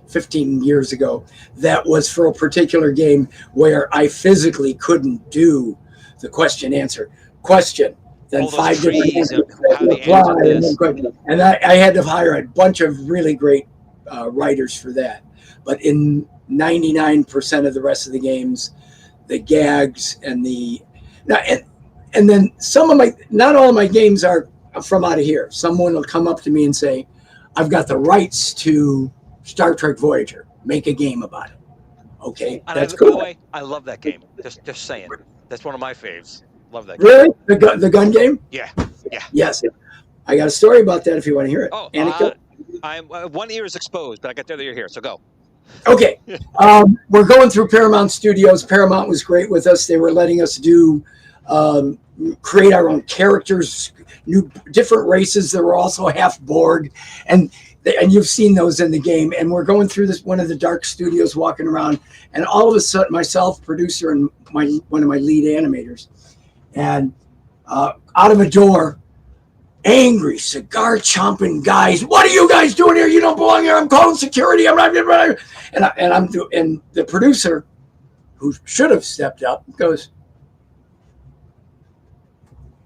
15 years ago that was for a particular game where I physically couldn't do the question, then 5 different answers, and I had to hire a bunch of really great writers for that. But in 99% of the rest of the games, the gags and and then not all of my games are from out of here. Someone will come up to me and say, I've got the rights to Star Trek Voyager. Make a game about it. Okay, and that's cool. cool. By the way, I love that game. Just saying. That's one of my faves. Love that game. Really? The gun game? Yeah. Yes. I got a story about that if you want to hear it. Oh, I'm one ear is exposed, but I got the other ear here, so go. Okay. We're going through Paramount Studios. Paramount was great with us. They were letting us do create our own characters, different races that were also half Borg, and you've seen those in the game. And we're going through one of the dark studios, walking around, and all of a sudden, myself, producer, and one of my lead animators, and out of a door, angry cigar chomping guys. What are you guys doing here? You don't belong here. I'm calling security. And the producer, who should have stepped up, goes.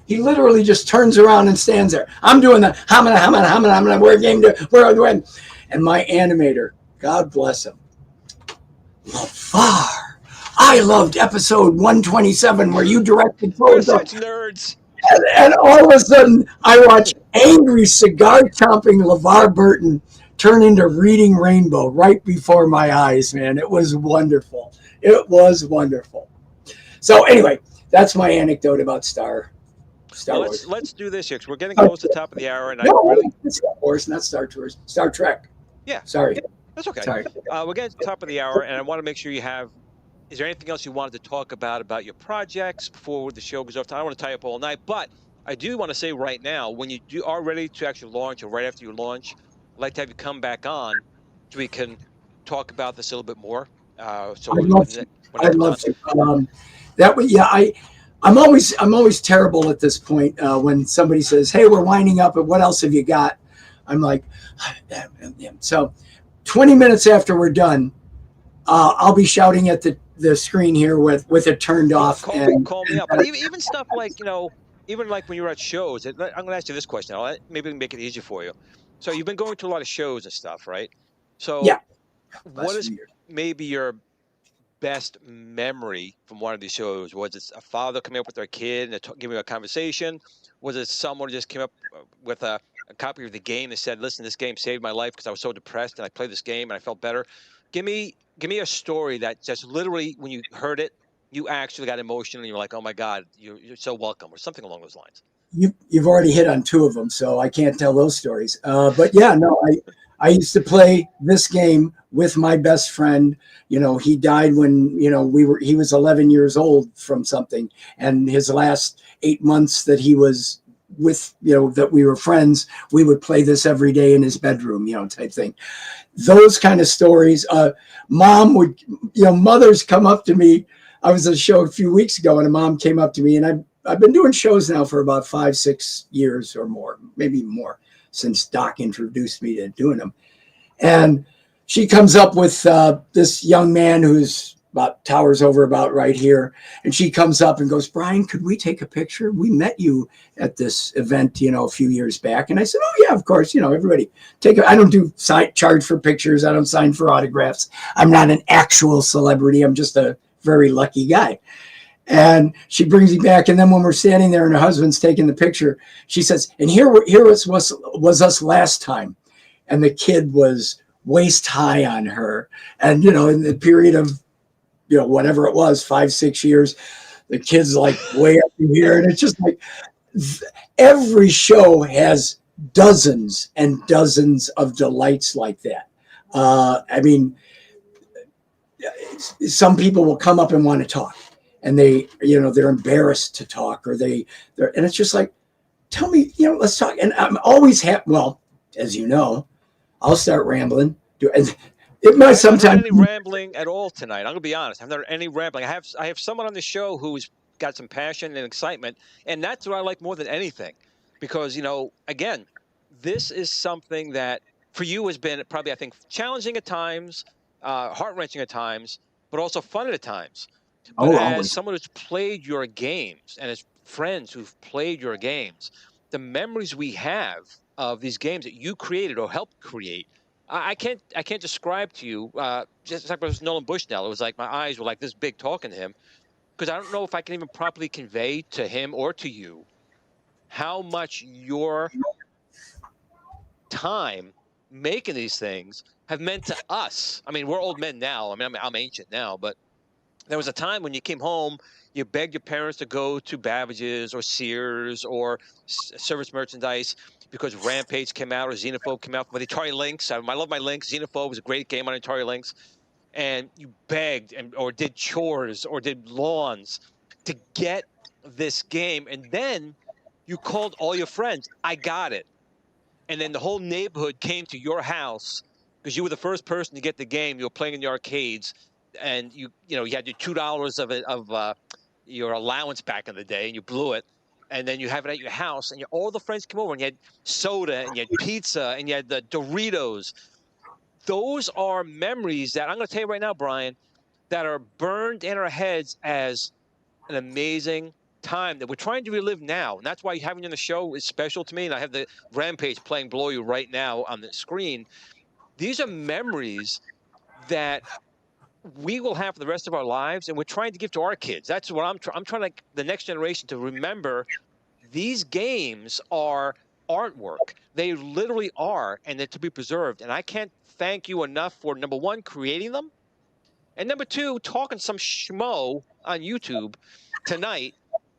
He literally just turns around and stands there. I'm doing the hamana. We're game to where are we? And my animator, God bless him, LeVar. I loved episode 127 where you directed. We're such nerds. And all of a sudden, I watch angry cigar chomping LeVar Burton turn into Reading Rainbow right before my eyes. Man, it was wonderful. It was wonderful. So anyway, that's my anecdote about Star Wars. Let's do this here because we're getting close to the top of the hour, and it's Star Wars, not Star Tours. Star Trek. Yeah. Sorry. That's okay. Sorry. We're getting to the top of the hour, and I want to make sure you have. Is there anything else you wanted to talk about your projects before the show goes off? I don't want to tie up all night, but I do want to say right now, when you are ready to actually launch, or right after you launch, I'd like to have you come back on so we can talk about this a little bit more. I'd love to. That way, yeah. I'm always terrible at this point when somebody says, "Hey, we're winding up, and what else have you got?" I'm like, so 20 minutes after we're done, I'll be shouting at the screen here with it turned off. Call me up. But even stuff like, even like when you're at shows, I'm going to ask you this question. Maybe we can make it easier for you. So you've been going to a lot of shows and stuff, right? So yeah. What is maybe your best memory from one of these shows? Was it a father coming up with their kid and giving a conversation? Was it someone who just came up with a copy of the game and said, listen, this game saved my life because I was so depressed and I played this game and I felt better? Give me a story that just literally, when you heard it, you actually got emotional and you're like, oh my God, you're so welcome, or something along those lines. You've already hit on two of them, so I can't tell those stories. But yeah, no, I used to play this game with my best friend. He died when, he was 11 years old from something. And his last 8 months that he was with, that we were friends, we would play this every day in his bedroom, type thing. Those kind of stories. Mothers come up to me. I was at a show a few weeks ago and a mom came up to me, and I've been doing shows now for about 5-6 years or more, maybe more, since Doc introduced me to doing them. And she comes up with this young man who's towers over about right here. And she comes up and goes, Brian, could we take a picture? We met you at this event, a few years back. And I said, oh yeah, of course, everybody I don't do charge for pictures. I don't sign for autographs. I'm not an actual celebrity. I'm just a very lucky guy. And she brings me back. And then when we're standing there and her husband's taking the picture, she says, and here was us last time. And the kid was waist high on her. And, in the period of, whatever it was, 5-6 years, the kids like way up in here, and it's just like every show has dozens and dozens of delights like that. I mean, some people will come up and want to talk, and they're embarrassed to talk, or and it's just like, tell me, let's talk. And I'm always well, as you know, I'll start rambling. It might sometimes. I haven't heard any rambling at all tonight. I'm gonna be honest. I haven't heard any rambling. I have someone on the show who's got some passion and excitement, and that's what I like more than anything, because again, this is something that for you has been probably, I think, challenging at times, heart-wrenching at times, but also fun at times. But as always. someone who's played your games, and as friends who've played your games, the memories we have of these games that you created or helped create, I can't describe to you. Just like it was Nolan Bushnell, it was like my eyes were like this big talking to him, because I don't know if I can even properly convey to him or to you how much your time making these things have meant to us. I mean, we're old men now. I mean, I'm ancient now, but there was a time when you came home, you begged your parents to go to Babbage's or Sears or Service Merchandise because Rampage came out or Xenophobe came out with Atari Lynx. I love my Lynx. Xenophobe was a great game on Atari Lynx. And you begged or did chores or did lawns to get this game. And then you called all your friends. I got it. And then the whole neighborhood came to your house because you were the first person to get the game. You were playing in the arcades, and you had your $2 of your allowance back in the day, and you blew it. And then you have it at your house, and all the friends come over, and you had soda, and you had pizza, and you had the Doritos. Those are memories that I'm going to tell you right now, Brian, that are burned in our heads as an amazing time that we're trying to relive now. And that's why having you on the show is special to me. And I have the Rampage playing below you right now on the screen. These are memories that we will have for the rest of our lives, and we're trying to give to our kids. That's what I'm trying to, the next generation to remember. These games are artwork. They literally are, and they're to be preserved. And I can't thank you enough for, number one, creating them, and number two, talking some schmo on YouTube tonight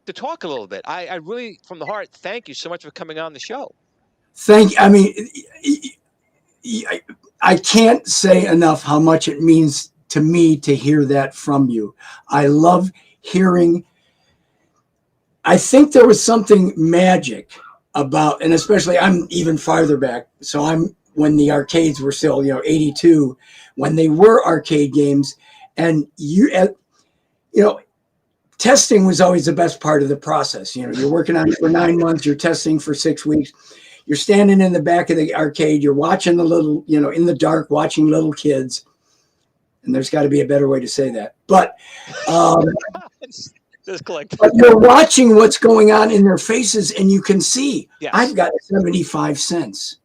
to talk a little bit. I really, from the heart, thank you so much for coming on the show. I mean, I can't say enough how much it means to me to hear that from you. I love hearing. I think there was something magic about, and especially I'm even farther back. So I'm when the arcades were still, 82, when they were arcade games, and testing was always the best part of the process. You're working on it for 9 months, you're testing for 6 weeks. You're standing in the back of the arcade, you're watching the little, in the dark, watching little kids. And there's got to be a better way to say that. But but you're watching what's going on in their faces, and you can see, yes, I've got 75 cents.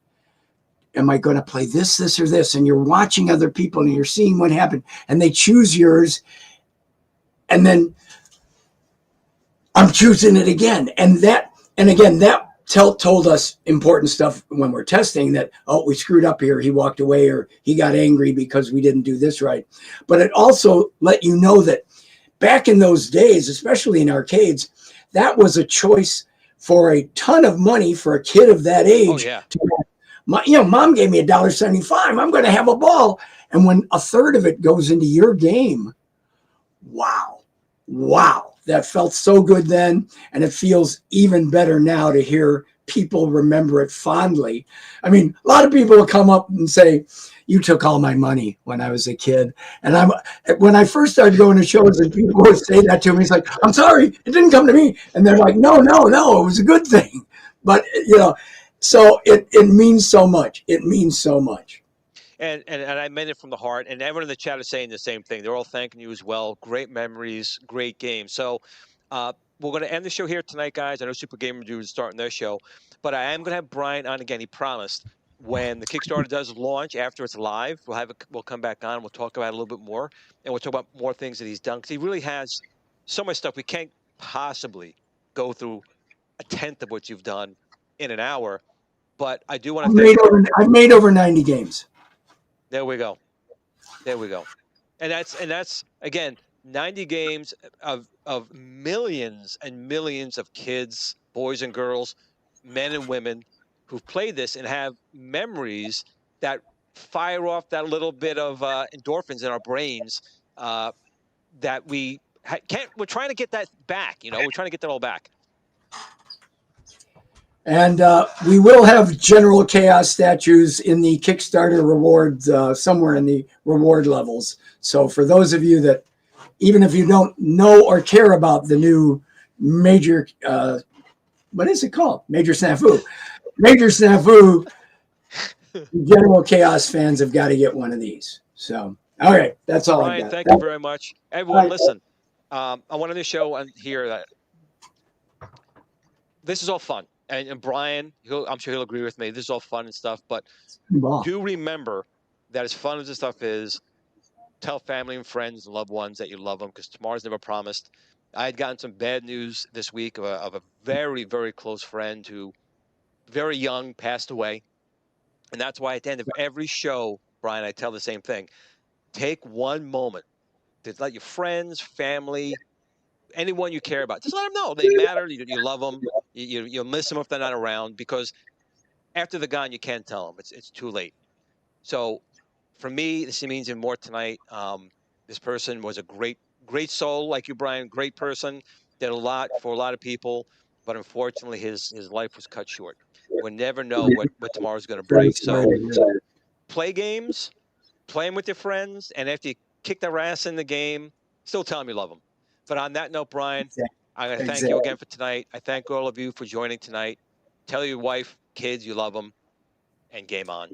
Am I going to play this, or this? And you're watching other people, and you're seeing what happened. And they choose yours. And then I'm choosing it again. And again, that told us important stuff when we're testing, that, oh, we screwed up here. He walked away, or he got angry because we didn't do this right. But it also let you know that back in those days, especially in arcades, that was a choice for a ton of money for a kid of that age. Oh, yeah. Mom gave me $1.75. I'm going to have a ball. And when a third of it goes into your game, wow, that felt so good then. And it feels even better now to hear people remember it fondly. I mean, a lot of people will come up and say, you took all my money when I was a kid. And when I first started going to shows and people would say that to me, it's like, I'm sorry, it didn't come to me. And they're like, no, it was a good thing. But, so it means so much. It means so much. And I meant it from the heart. And everyone in the chat is saying the same thing. They're all thanking you as well. Great memories, great games. So we're going to end the show here tonight, guys. I know Super Gamer Dude is starting their show. But I am going to have Brian on again. He promised. When the Kickstarter does launch, after it's live, we'll come back on. We'll talk about it a little bit more. And we'll talk about more things that he's done. Because he really has so much stuff. We can't possibly go through a tenth of what you've done in an hour. But I do want to thank you. I've made over 90 games. There we go. And that's again, 90 games of millions and millions of kids, boys and girls, men and women who've played this and have memories that fire off that little bit of endorphins in our brains that we can't. We're trying to get that back. You know, we're trying to get that all back. And we will have general chaos statues in the Kickstarter rewards somewhere in the reward levels. So for those of you that, even if you don't know or care about the new major, what is it called? Major Snafu. Major Snafu, general chaos fans have got to get one of these. So, all right, that's all I Brian, got. thank you very much. Everyone, listen, I wanted to show here that this is all fun. And Brian, I'm sure he'll agree with me. This is all fun and stuff, but do remember that as fun as this stuff is, tell family and friends and loved ones that you love them, because tomorrow's never promised. I had gotten some bad news this week of a very, very close friend who, very young, passed away. And that's why at the end of every show, Brian, I tell the same thing. Take one moment to let your friends, family, anyone you care about, just let them know they matter. You love them. You'll miss them if they're not around, because after they're gone, you can't tell them. It's too late. So for me, this means even more tonight. This person was a great soul, like you, Brian, great person, did a lot for a lot of people, but unfortunately his life was cut short. We'll never know what tomorrow's going to bring. So play games, play them with your friends, and after you kick their ass in the game, still tell them you love them. But on that note, Brian, I'm going to thank you again for tonight. I thank all of you for joining tonight. Tell your wife, kids, you love them, and game on.